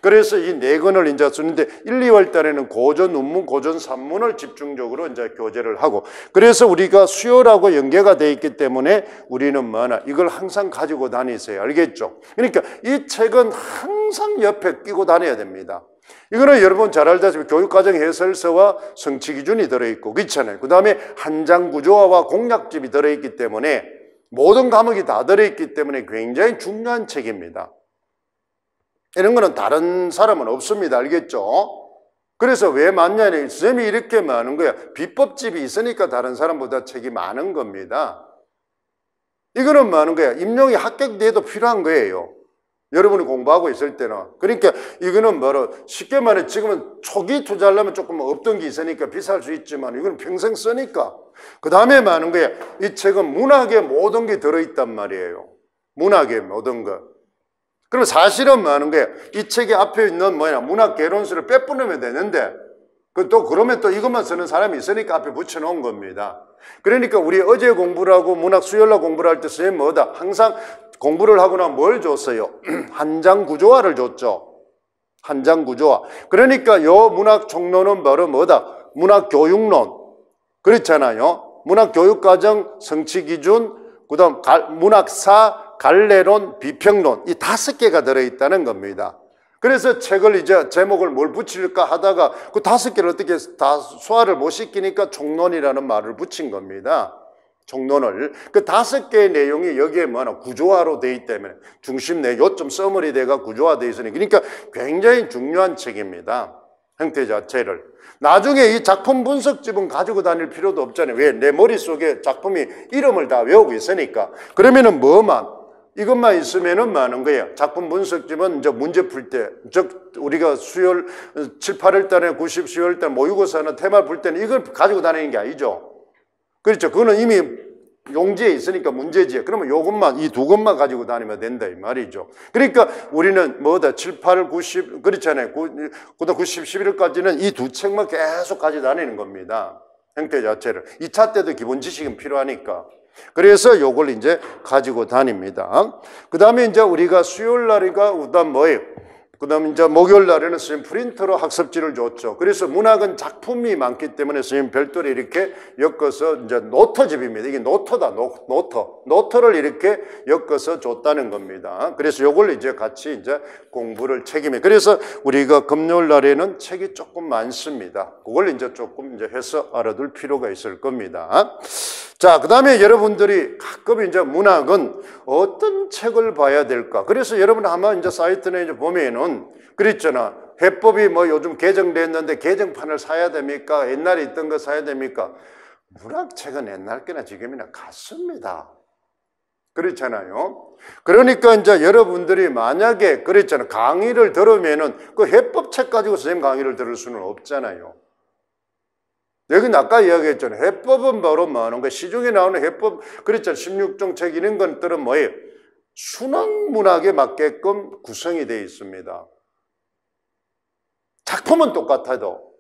그래서 이 4권을 이제 쓰는데 1, 2월 달에는 고전 논문, 고전 산문 을 집중적으로 이제 교재를 하고, 그래서 우리가 수요라고 연계가 되어 있기 때문에 우리는 뭐나 이걸 항상 가지고 다니세요. 알겠죠? 그러니까 이 책은 항상 옆에 끼고 다녀야 됩니다. 이거는 여러분 잘 알다시피 교육과정 해설서와 성취기준이 들어있고, 그렇잖아요. 그 다음에 한장구조화와 공략집이 들어있기 때문에 모든 과목이 다 들어있기 때문에 굉장히 중요한 책입니다. 이런 거는 다른 사람은 없습니다. 알겠죠? 그래서 왜 많냐니, 선생님이 이렇게 많은 거야. 비법집이 있으니까 다른 사람보다 책이 많은 겁니다. 이거는 많은 거야. 임용이 합격돼도 필요한 거예요. 여러분이 공부하고 있을 때는. 그러니까 이거는 바로 쉽게 말해 지금은 초기 투자하려면 조금 없던 게 있으니까 비쌀 수 있지만 이건 평생 쓰니까. 그 다음에 많은 거야. 이 책은 문학의 모든 게 들어있단 말이에요. 문학의 모든 것. 그럼 사실은 많은 거예요. 이 책의 앞에 있는 뭐냐, 문학 개론서를 빼뿌리면 되는데, 그러면 또 이것만 쓰는 사람이 있으니까 앞에 붙여놓은 겁니다. 그러니까 우리 어제 공부를 하고 문학 수요일날 공부를 할 때 선생님 뭐다? 항상 공부를 하고 나면 뭘 줬어요? 한장구조화를 줬죠. 한장구조화. 그러니까 요 문학 총론은 바로 뭐다? 문학교육론. 그렇잖아요. 문학교육과정 성취기준, 그 다음 문학사, 갈래론, 비평론, 이 5개가 들어있다는 겁니다. 그래서 책을 이제 제목을 뭘 붙일까 하다가 그 5개를 어떻게 다 소화를 못 시키니까 총론이라는 말을 붙인 겁니다. 총론을. 그 5개의 내용이 여기에 뭐나 구조화로 되어 있기 때문에 중심 내 요점 서머리대가 구조화되어 있으니 그러니까 굉장히 중요한 책입니다. 형태 자체를. 나중에 이 작품 분석집은 가지고 다닐 필요도 없잖아요. 왜? 내 머릿속에 작품이 이름을 다 외우고 있으니까. 그러면은 뭐만? 이것만 있으면은 많은 거예요. 작품 분석집은 이제 문제 풀 때, 즉, 우리가 수요일, 7, 8월 달에 90, 10월 달 모의고사나 테마 풀 때는 이걸 가지고 다니는 게 아니죠. 그렇죠. 그거는 이미 용지에 있으니까 문제지에. 그러면 요것만, 이 2권만 가지고 다니면 된다, 이 말이죠. 그러니까 우리는 뭐다, 7, 8, 90, 그렇잖아요. 그다음 90, 11월까지는 이 2책만 계속 가지고 다니는 겁니다. 형태 자체를. 2차 때도 기본 지식은 필요하니까. 그래서 요걸 이제 가지고 다닙니다. 그 다음에 이제 우리가 수요일 날이가, 그 다음 뭐예요? 그 다음에 이제 목요일 날에는 선생님 프린터로 학습지를 줬죠. 그래서 문학은 작품이 많기 때문에 선생님 별도로 이렇게 엮어서 이제 노트집입니다. 이게 노트다, 노트를 이렇게 엮어서 줬다는 겁니다. 그래서 요걸 이제 같이 이제 공부를 책임해. 그래서 우리가 금요일 날에는 책이 조금 많습니다. 그걸 이제 조금 이제 해서 알아둘 필요가 있을 겁니다. 자, 그 다음에 여러분들이 가끔 이제 문학은 어떤 책을 봐야 될까? 그래서 여러분 아마 이제 사이트에 이제 보면은 그랬잖아. 해법이 뭐 요즘 개정됐는데 개정판을 사야 됩니까? 옛날에 있던 거 사야 됩니까? 문학책은 옛날 거나 지금이나 같습니다. 그렇잖아요. 그러니까 이제 여러분들이 만약에 그랬잖아요. 강의를 들으면은 그 해법책 가지고 선생님 강의를 들을 수는 없잖아요. 여기는 아까 이야기했잖아요. 해법은 바로 뭐하는 거예요? 시중에 나오는 해법, 그랬잖아요. 16종 책 이런 것들은 뭐예요? 순환문학에 맞게끔 구성이 되어 있습니다. 작품은 똑같아도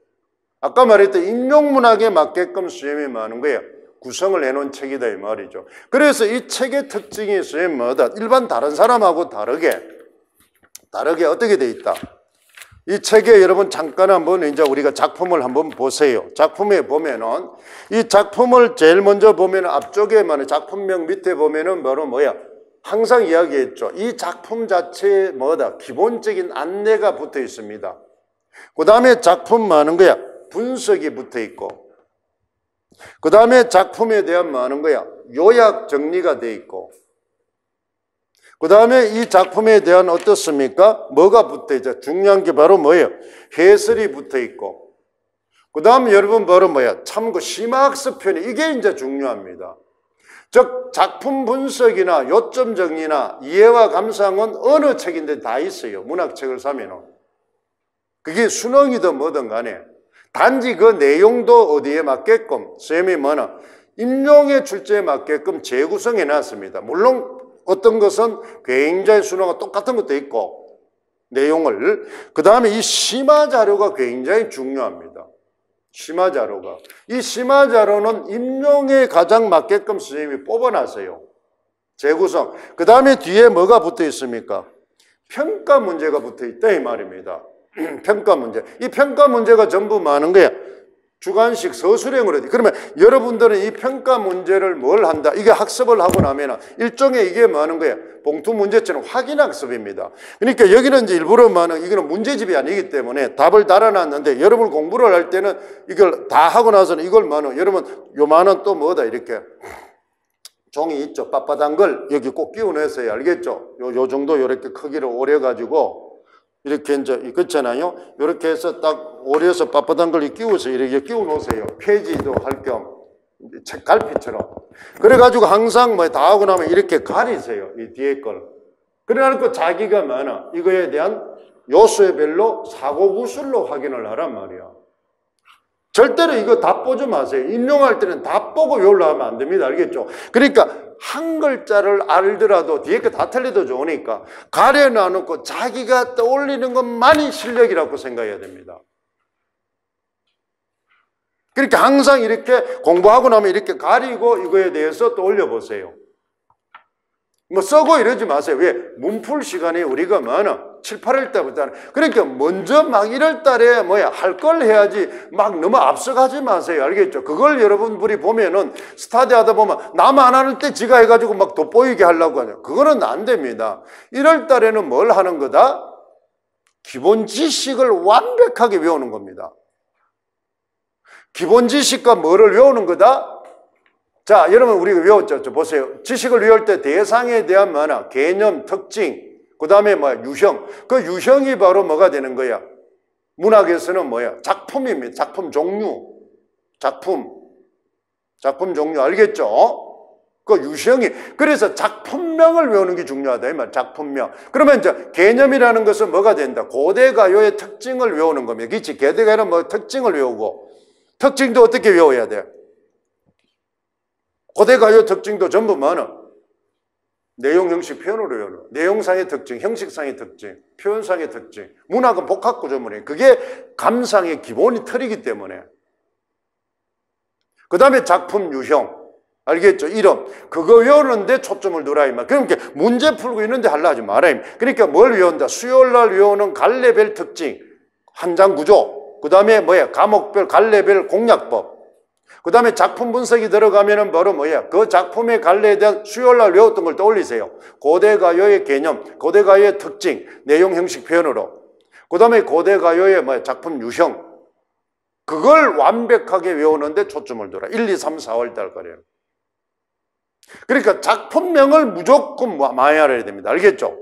아까 말했던 인용문학에 맞게끔 수염이 많은 거예요. 구성을 해놓은 책이다 이 말이죠. 그래서 이 책의 특징이 수염 뭐다? 일반 다른 사람하고 다르게 어떻게 돼 있다? 이 책에 여러분 잠깐 한번 이제 우리가 작품을 한번 보세요. 작품에 보면은 이 작품을 제일 먼저 보면 앞쪽에만 작품명 밑에 보면은 바로 뭐야? 항상 이야기했죠. 이 작품 자체에 뭐다? 기본적인 안내가 붙어 있습니다. 그 다음에 작품 많은 거야. 분석이 붙어 있고. 그 다음에 작품에 대한 많은 거야. 요약 정리가 돼 있고. 그 다음에 이 작품에 대한 어떻습니까? 뭐가 붙어 있죠? 중요한 게 바로 뭐예요? 해설이 붙어 있고. 그 다음에 여러분 바로 뭐야? 참고 심화학습 편이 이게 이제 중요합니다. 즉 작품 분석이나 요점 정리나 이해와 감상은 어느 책인데 다 있어요. 문학책을 사면은. 그게 수능이든 뭐든 간에. 단지 그 내용도 어디에 맞게끔 쌤이 뭐나 임용의 출제에 맞게끔 재구성해 놨습니다. 물론 어떤 것은 굉장히 수능과 똑같은 것도 있고 내용을 그 다음에 이 심화 자료가 굉장히 중요합니다. 심화 자료가 이 심화 자료는 임용에 가장 맞게끔 선생님이 뽑아놨어요. 재구성 그 다음에 뒤에 뭐가 붙어 있습니까? 평가 문제가 붙어 있다 이 말입니다. 평가 문제. 이 평가 문제가 전부 많은 거야. 주관식 서술형으로 돼. 그러면 여러분들은 이 평가 문제를 뭘 한다? 이게 학습을 하고 나면 일종의 이게 많은 거야. 봉투 문제처럼 확인 학습입니다. 그러니까 여기는 이제 일부러 많은 이거는 문제집이 아니기 때문에 답을 달아놨는데 여러분 공부를 할 때는 이걸 다 하고 나서는 이걸 많은 여러분 요만한 또 뭐다 이렇게 종이 있죠. 빳빳한 걸 여기 꼭 끼워내서요. 알겠죠? 요 정도 이렇게 크기를 오려가지고 이렇게 이제 그렇잖아요. 이렇게 해서 딱 오려서 빳빳한 걸 끼워서 이렇게 끼워 놓으세요. 페이지도 할 겸 책 갈피처럼. 그래가지고 항상 뭐 다 하고 나면 이렇게 가리세요. 이 뒤에 걸. 그래놓고 자기가 많아. 이거에 대한 요소별로 사고구술로 확인을 하란 말이야. 절대로 이거 다 보지 마세요. 인용할 때는 다 보고 외우려 하면 안 됩니다. 알겠죠? 그러니까 한 글자를 알더라도 뒤에 거 다 틀려도 좋으니까 가려놔놓고 자기가 떠올리는 것만이 실력이라고 생각해야 됩니다. 그러니까 항상 이렇게 공부하고 나면 이렇게 가리고 이거에 대해서 떠올려 보세요. 뭐 써고 이러지 마세요. 왜? 문풀 시간에 우리가 많아. 7, 8월 때부터는. 그러니까 먼저 막 1월 달에 뭐야 할 걸 해야지 막 너무 앞서가지 마세요. 알겠죠? 그걸 여러분들이 보면은 스타디 하다 보면 남 안 하는 때 지가 해가지고 막 돋보이게 하려고 하냐. 그거는 안 됩니다. 1월 달에는 뭘 하는 거다? 기본 지식을 완벽하게 외우는 겁니다. 기본 지식과 뭐를 외우는 거다? 자, 여러분 우리가 외웠죠? 보세요. 지식을 외울 때 대상에 대한 뭐나 개념, 특징, 그 다음에 뭐야 유형. 그 유형이 바로 뭐가 되는 거야? 문학에서는 뭐야? 작품입니다. 작품 종류. 작품 종류 알겠죠? 그 유형이. 그래서 작품명을 외우는 게 중요하다. 이 말. 작품명. 그러면 이제 개념이라는 것은 뭐가 된다? 고대 가요의 특징을 외우는 겁니다. 그렇지? 고대 가요는 뭐 특징을 외우고 특징도 어떻게 외워야 돼? 고대 가요 특징도 전부 뭐는 내용, 형식, 표현으로 외우는 내용상의 특징, 형식상의 특징, 표현상의 특징. 문학은 복합 구조물이에요. 그게 감상의 기본이 틀이기 때문에. 그 다음에 작품 유형. 알겠죠? 이름. 그거 외우는데 초점을 두라. 그러니까 문제 풀고 있는데 하려 하지 마라. 그러니까 뭘 외운다? 수요일날 외우는 갈래별 특징, 한장 구조. 그 다음에 뭐야? 과목별 갈래별 공략법. 그 다음에 작품 분석이 들어가면은 바로 뭐야? 그 작품의 갈래에 대한 수요일날 외웠던 걸 떠올리세요. 고대 가요의 개념, 고대 가요의 특징, 내용, 형식, 표현으로. 그 다음에 고대 가요의 뭐야? 작품 유형. 그걸 완벽하게 외우는데 초점을 둬라. 1, 2, 3, 4월 달까지는. 그러니까 작품명을 무조건 많이 알아야 됩니다. 알겠죠?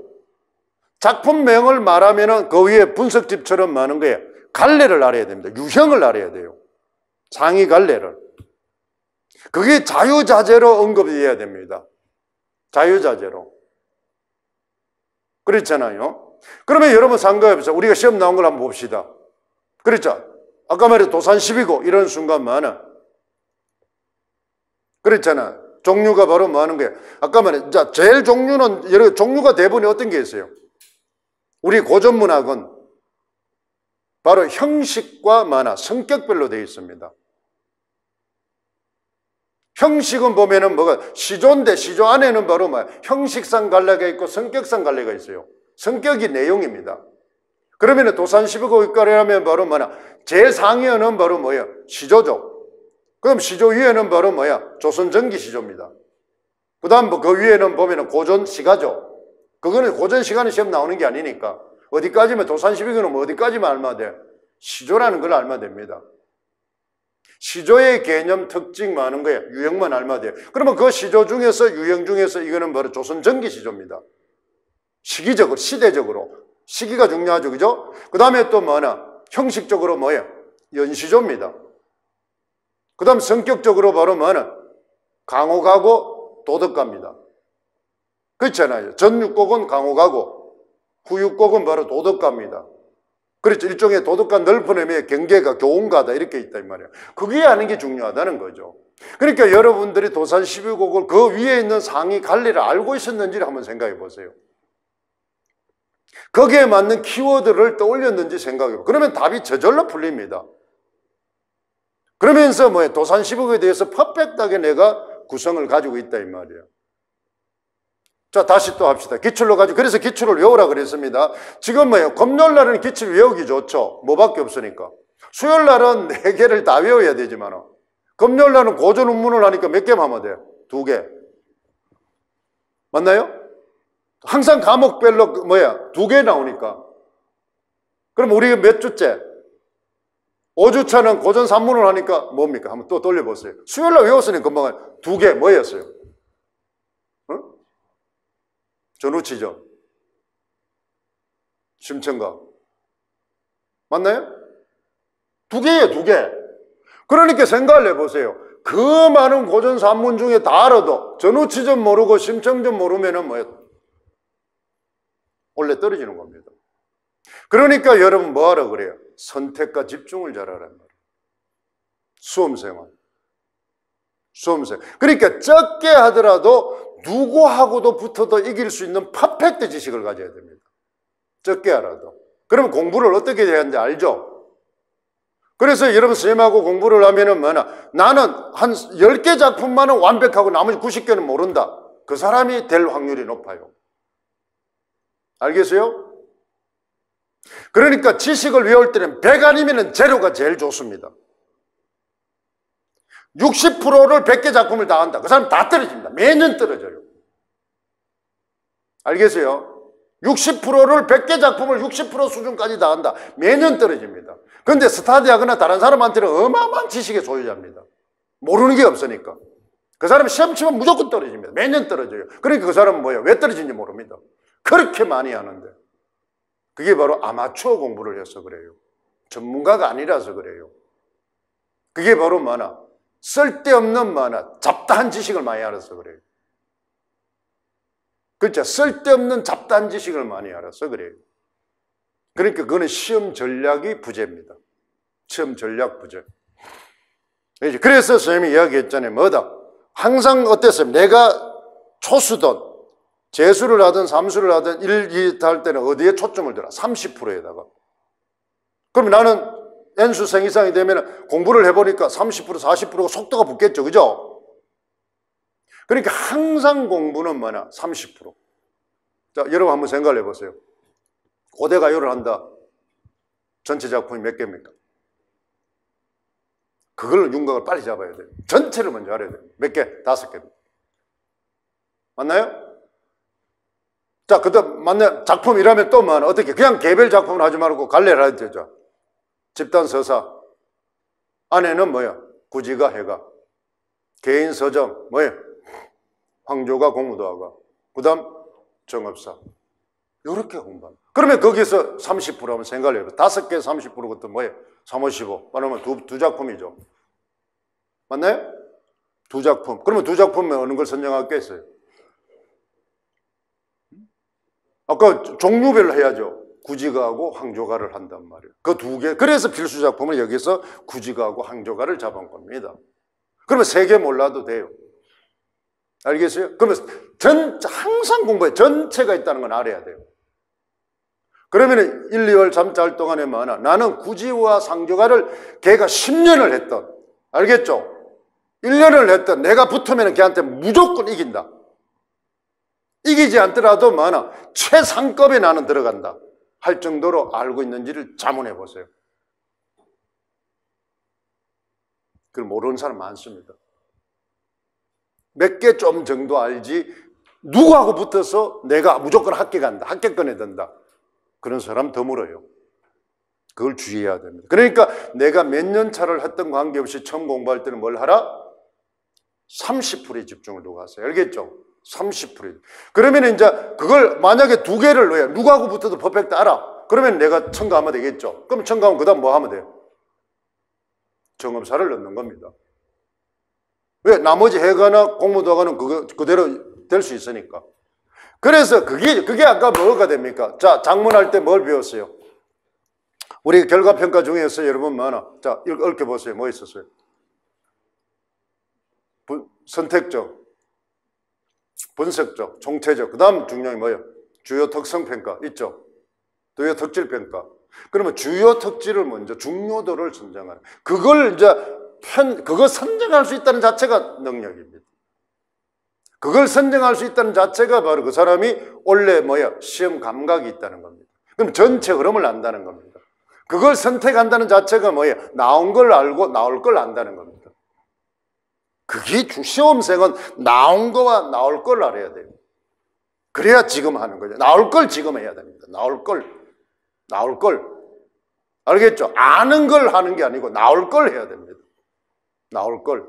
작품명을 말하면은 그 위에 분석집처럼 많은 거예요. 갈래를 알아야 됩니다. 유형을 알아야 돼요. 상위 갈래를. 그게 자유자재로 언급해야 됩니다. 자유자재로. 그렇잖아요. 그러면 여러분 상가에서 우리가 시험 나온 걸 한번 봅시다. 그렇죠? 아까 말해 도산 12고 이런 순간만은 그렇잖아. 종류가 바로 뭐 하는 거예요? 아까 말해 자 제일 종류는 여러 종류가 대부분이 어떤 게 있어요? 우리 고전문학은 바로 형식과 만화, 성격별로 되어 있습니다. 형식은 보면은 뭐가 시조인데 시조 안에는 바로 뭐야? 형식상 갈래가 있고 성격상 갈래가 있어요. 성격이 내용입니다. 그러면은 도산 12고일가라면 바로 뭐냐? 제일 상위에는 바로 뭐야? 시조죠. 그럼 시조 위에는 바로 뭐야? 조선전기 시조입니다. 그 다음 그 위에는 보면은 고전 시가죠. 그거는 고전 시간에 시험 나오는 게 아니니까. 어디까지면 도산 12고는 뭐 어디까지만 알면 돼? 시조라는 걸 알면 됩니다. 시조의 개념 특징 많은 거예요. 유형만 알면 돼요. 그러면 그 시조 중에서 유형 중에서 이거는 바로 조선전기 시조입니다. 시기적으로, 시대적으로. 시기가 중요하죠. 그죠? 그 다음에 또 뭐냐? 형식적으로 뭐예요? 연시조입니다. 그 다음 성격적으로 바로 뭐냐? 강호가고 도덕가입니다. 그렇잖아요. 전육곡은 강호가고 후육곡은 바로 도덕가입니다. 그렇죠. 일종의 도덕가 넓은 의미의 경계가 교훈가다 이렇게 있다 이 말이에요. 그게 아는 게 중요하다는 거죠. 그러니까 여러분들이 도산 12곡을 그 위에 있는 상위 갈래를 알고 있었는지를 한번 생각해 보세요. 거기에 맞는 키워드를 떠올렸는지 생각해 보세요. 그러면 답이 저절로 풀립니다. 그러면서 뭐예요? 도산 12곡에 대해서 퍼펙트하게 내가 구성을 가지고 있다 이 말이에요. 자, 다시 또 합시다. 기출로 가지고, 그래서 기출을 외우라 그랬습니다. 지금 뭐예요? 금요일날은 기출 외우기 좋죠. 뭐밖에 없으니까. 수요일날은 4개를 다 외워야 되지만, 금요일날은 고전 운문을 하니까 몇 개만 하면 돼요? 2개. 맞나요? 항상 과목별로 뭐야? 2개 나오니까. 그럼 우리가 몇 주째? 5주차는 고전 3문을 하니까 뭡니까? 한번 또 돌려보세요. 수요일날 외웠으니 금방 2개 뭐였어요? 전우치죠. 심청가. 맞나요? 2개예요, 2개. 그러니까 생각을 해보세요. 그 많은 고전 산문 중에 다 알아도 전우치전 모르고 심청전 모르면은 뭐예요? 원래 떨어지는 겁니다. 그러니까 여러분 뭐하라 그래요? 선택과 집중을 잘하란 말이에요. 수험생활. 수험생활. 그러니까 적게 하더라도 누구하고도 붙어도 이길 수 있는 퍼펙트 지식을 가져야 됩니다. 적게 알아도. 그러면 공부를 어떻게 해야 하는지 알죠? 그래서 여러분 선생님하고 공부를 하면은 뭐냐? 나는 한 10개 작품만은 완벽하고 나머지 90개는 모른다. 그 사람이 될 확률이 높아요. 알겠어요? 그러니까 지식을 외울 때는 100 아니면 제로가 제일 좋습니다. 60%를 100개 작품을 다 한다. 그 사람 다 떨어집니다. 매년 떨어져요. 알겠어요? 60%를 100개 작품을 60% 수준까지 다 한다. 매년 떨어집니다. 그런데 스타디하거나 다른 사람한테는 어마어마한 지식의 소유자입니다. 모르는 게 없으니까. 그 사람은 시험 치면 무조건 떨어집니다. 매년 떨어져요. 그러니까 그 사람은 뭐예요? 왜 떨어진지 모릅니다. 그렇게 많이 하는데. 그게 바로 아마추어 공부를 해서 그래요. 전문가가 아니라서 그래요. 그게 바로 뭐냐? 쓸데없는 뭐냐? 잡다한 지식을 많이 알아서 그래요. 그렇죠? 쓸데없는 잡다한 지식을 많이 알아서 그래요. 그러니까 그거는 시험 전략이 부재입니다. 시험 전략 부재. 그래서 선생님이 이야기했잖아요. 뭐다? 항상 어땠어요? 내가 초수든 재수를 하든 삼수를 하든 1, 2 할 때는 어디에 초점을 들어? 30%에다가. 그럼 나는 N수생 이상이 되면 공부를 해보니까 30%, 40%가 속도가 붙겠죠. 그죠? 그러니까 항상 공부는 뭐냐? 30%. 자, 여러분 한번 생각을 해보세요. 고대가요를 한다. 전체 작품이 몇 개입니까? 그걸 윤곽을 빨리 잡아야 돼요. 전체를 먼저 알아야 돼요. 몇 개? 5개입니다. 맞나요? 자, 그 다음, 맞나요? 작품이라면 또 뭐냐? 어떻게? 그냥 개별 작품을 하지 말고 갈래를 하야 되죠. 집단 서사. 안에는 뭐야? 구지가 해가. 개인 서정. 뭐예요? 황조가 공무도하가. 그 다음, 정업사. 이렇게 공부합니다. 그러면 거기서 30% 하면 생각을 해요. 5개 30%부터 뭐예요? 3, 5, 15. 말하면 두 작품이죠. 맞나요? 2작품. 그러면 2작품은 어느 걸 선정하겠어요? 아까 종류별로 해야죠. 구지가하고 항조가를 한단 말이에요. 그 두 개. 그래서 필수 작품을 여기서 구지가하고 항조가를 잡은 겁니다. 그러면 세 개 몰라도 돼요. 알겠어요? 그러면 항상 공부해. 전체가 있다는 건 알아야 돼요. 그러면 1, 2월 3달 동안에 뭐하나? 나는 구지와 상조가를 걔가 10년을 했던, 알겠죠? 1년을 했던 내가 붙으면 걔한테 무조건 이긴다. 이기지 않더라도 뭐하나? 최상급에 나는 들어간다 할 정도로 알고 있는지를 자문해 보세요. 그걸 모르는 사람 많습니다. 몇 개 좀 정도 알지 누구하고 붙어서 내가 무조건 합격한다, 합격권에 든다, 그런 사람 드물어요. 그걸 주의해야 됩니다. 그러니까 내가 몇 년 차를 했던 관계없이 처음 공부할 때는 뭘 하라? 30%에 집중을 두고 하세요. 알겠죠? 30%. 그러면 이제 그걸 만약에 두 개를 넣어야 누구하고 붙어도 퍼펙트 알아. 그러면 내가 첨가하면 되겠죠. 그럼 첨가하면 그 다음 뭐 하면 돼요? 정업사를 넣는 겁니다. 왜? 나머지 해가나 공무도 하가는 그거 그대로 될 수 있으니까. 그래서 그게 아까 뭐가 됩니까? 자, 작문할 때 뭘 배웠어요? 우리 결과평가 중에서 여러분 뭐 하나? 자, 읽게 보세요. 뭐 있었어요? 선택적, 분석적, 총체적. 그 다음 중요한 게 뭐예요? 주요 특성평가 있죠? 주요 특질평가. 그러면 주요 특질을 먼저 중요도를 선정하는. 그걸 이제 그거 선정할 수 있다는 자체가 능력입니다. 그걸 선정할 수 있다는 자체가 바로 그 사람이 원래 뭐야? 시험 감각이 있다는 겁니다. 그럼 전체 흐름을 안다는 겁니다. 그걸 선택한다는 자체가 뭐예요? 나온 걸 알고 나올 걸 안다는 겁니다. 그게 시험생은 나온 거와 나올 걸 알아야 돼요. 그래야 지금 하는 거죠. 나올 걸 지금 해야 됩니다. 나올 걸. 알겠죠? 아는 걸 하는 게 아니고 나올 걸 해야 됩니다. 나올 걸.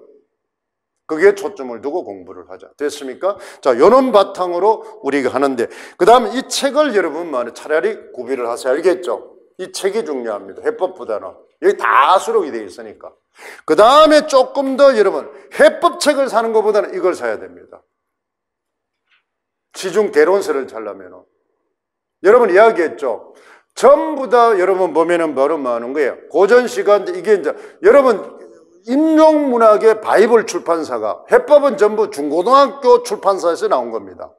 그게 초점을 두고 공부를 하자. 됐습니까? 자, 요런 바탕으로 우리가 하는데, 그 다음 이 책을 여러분 차라리 구비를 하세요. 알겠죠? 이 책이 중요합니다. 해법보다는. 여기 다 수록이 되어 있으니까. 그 다음에 조금 더 여러분, 해법책을 사는 것보다는 이걸 사야 됩니다. 시중 개론서를 찾려면. 여러분 이야기했죠? 전부 다 여러분 보면은 바로 뭐 하는 거예요? 고전 시간, 이게 이제 여러분, 임용문학의 바이블 출판사가, 해법은 전부 중고등학교 출판사에서 나온 겁니다.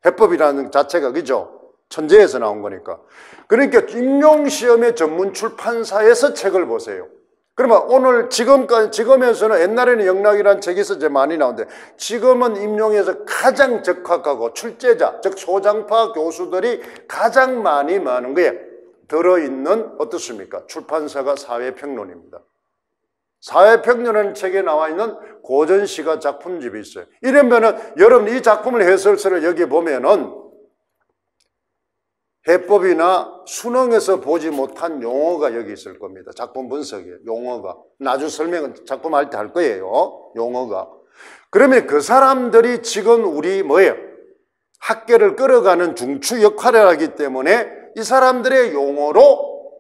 해법이라는 자체가, 그죠? 천재에서 나온 거니까. 그러니까 임용시험의 전문 출판사에서 책을 보세요. 그러면 오늘 지금에서는 옛날에는 영락이라는 책이 이제 많이 나오는데, 지금은 임용에서 가장 적합하고 출제자, 즉 소장파 교수들이 가장 많이 많은 거에 들어있는 어떻습니까? 출판사가 사회평론입니다. 사회평론이라는 책에 나와 있는 고전시가 작품집이 있어요. 이러면은 여러분 이 작품을 해설서를 여기 보면은 해법이나 수능에서 보지 못한 용어가 여기 있을 겁니다. 작품 분석이에요. 용어가. 나중에 설명은 작품할 때 할 거예요. 용어가. 그러면 그 사람들이 지금 우리 뭐예요? 학계를 끌어가는 중추 역할을 하기 때문에 이 사람들의 용어로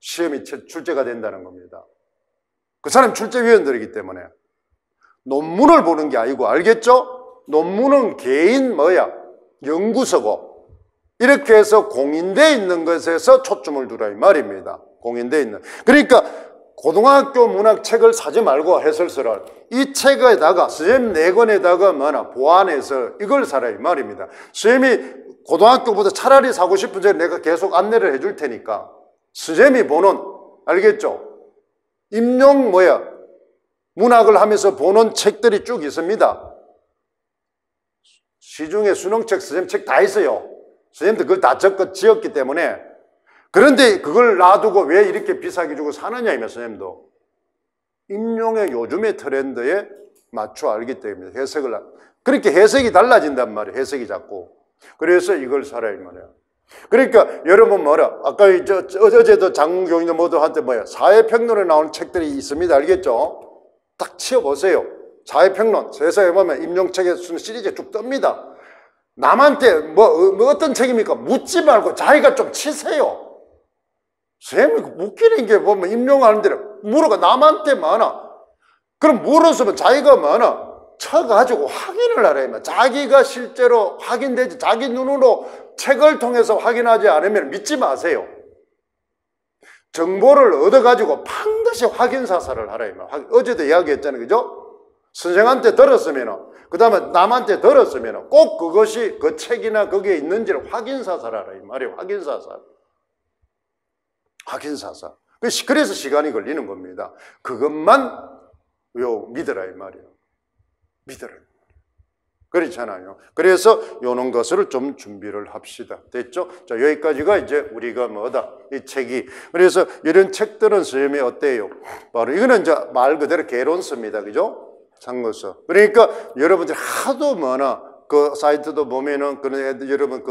시험이 출제가 된다는 겁니다. 그 사람 출제위원들이기 때문에. 논문을 보는 게 아니고, 알겠죠? 논문은 개인 연구서고, 이렇게 해서 공인되어 있는 것에서 초점을 두라 이 말입니다. 공인되어 있는. 그러니까 고등학교 문학책을 사지 말고 해설서를 이 책에다가 선생님 4권에다가 보완해서 이걸 사라 이 말입니다. 선생님이 고등학교보다 차라리 사고 싶은 책 내가 계속 안내를 해줄 테니까 선생님이 보는, 알겠죠? 임용 문학을 하면서 보는 책들이 쭉 있습니다. 시중에 수능책, 선생님 책 다 있어요. 선생님도 그걸 다 지었기 때문에. 그런데 그걸 놔두고 왜 이렇게 비싸게 주고 사느냐 이면 선생님도 임용의 요즘의 트렌드에 맞춰 알기 때문에 해석을 그렇게 해석이 달라진단 말이에요. 해석이 자꾸. 그래서 이걸 사라 이 말이에요. 그러니까 여러분 아까 어제도 장문교인도 모두 한테 사회평론에 나오는 책들이 있습니다. 알겠죠? 딱 치워보세요. 사회평론 세상에 보면 임용책에 시리즈에 쭉 뜹니다. 남한테 어떤 책입니까? 묻지 말고 자기가 좀 치세요. 선생님이 웃기는 게 보면 임용하는 데를 물어가 남한테 많아. 그럼 물었으면 자기가 쳐가지고 확인을 하라. 자기가 실제로 확인되지, 자기 눈으로 책을 통해서 확인하지 않으면 믿지 마세요. 정보를 얻어가지고 반드시 확인사살을 하라 이 말. 어제도 이야기했잖아요, 그죠? 선생한테 들었으면, 그 다음에 남한테 들었으면 꼭 그것이 그 책이나 거기에 있는지를 확인사살하라 이 말이에요. 확인사살. 확인사살. 그래서 시간이 걸리는 겁니다. 그것만 믿으라 이 말이에요. 믿으라. 그렇잖아요. 그래서 요런 것을 좀 준비를 합시다. 됐죠? 자, 여기까지가 이제 우리가 뭐다? 이 책이. 그래서 이런 책들은 선생님이 어때요? 바로 이거는 이제 말 그대로 개론서입니다. 그죠? 참고서. 그러니까 여러분들 하도 많아. 그 사이트도 보면은 그런 애들 여러분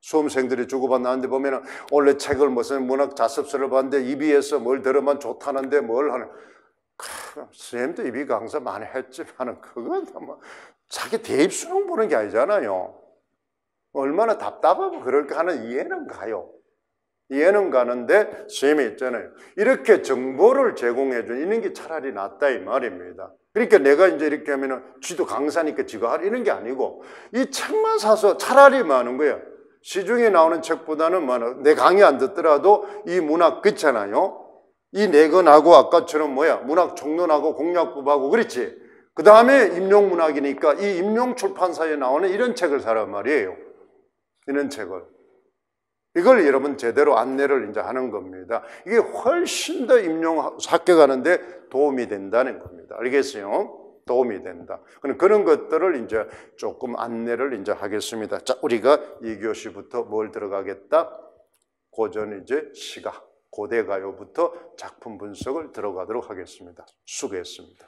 수험생들이 주고받는데 보면은 원래 책을 무슨 문학 자습서를 봤는데 입이에서 뭘 들으면 좋다는데 뭘 하는. 선생님도 입이 강사 많이 했지만은 그건 뭐 자기 대입 수능 보는 게 아니잖아요. 얼마나 답답하고 그럴까 하는 이해는 가요. 이해는 가는데 선생님이 있잖아요. 이렇게 정보를 제공해 주는 게 차라리 낫다 이 말입니다. 그러니까 내가 이제 이렇게 하면은 쥐도 강사니까 지가 하라 이런 게 아니고 이 책만 사서 차라리 많은 거예요. 시중에 나오는 책보다는 내 강의 안 듣더라도 이 문학 그렇잖아요. 이 네 권하고 아까처럼 문학 총론하고 공략법하고 그렇지. 그 다음에 임용문학이니까 이 임용출판사에 나오는 이런 책을 사란 말이에요. 이런 책을. 이걸 여러분 제대로 안내를 이제 하는 겁니다. 이게 훨씬 더 임용 합격하는데 도움이 된다는 겁니다. 알겠어요? 도움이 된다. 그런 것들을 이제 조금 안내를 이제 하겠습니다. 자, 우리가 2교시부터 뭘 들어가겠다? 고전 이제 시가, 고대가요부터 작품 분석을 들어가도록 하겠습니다. 수고했습니다.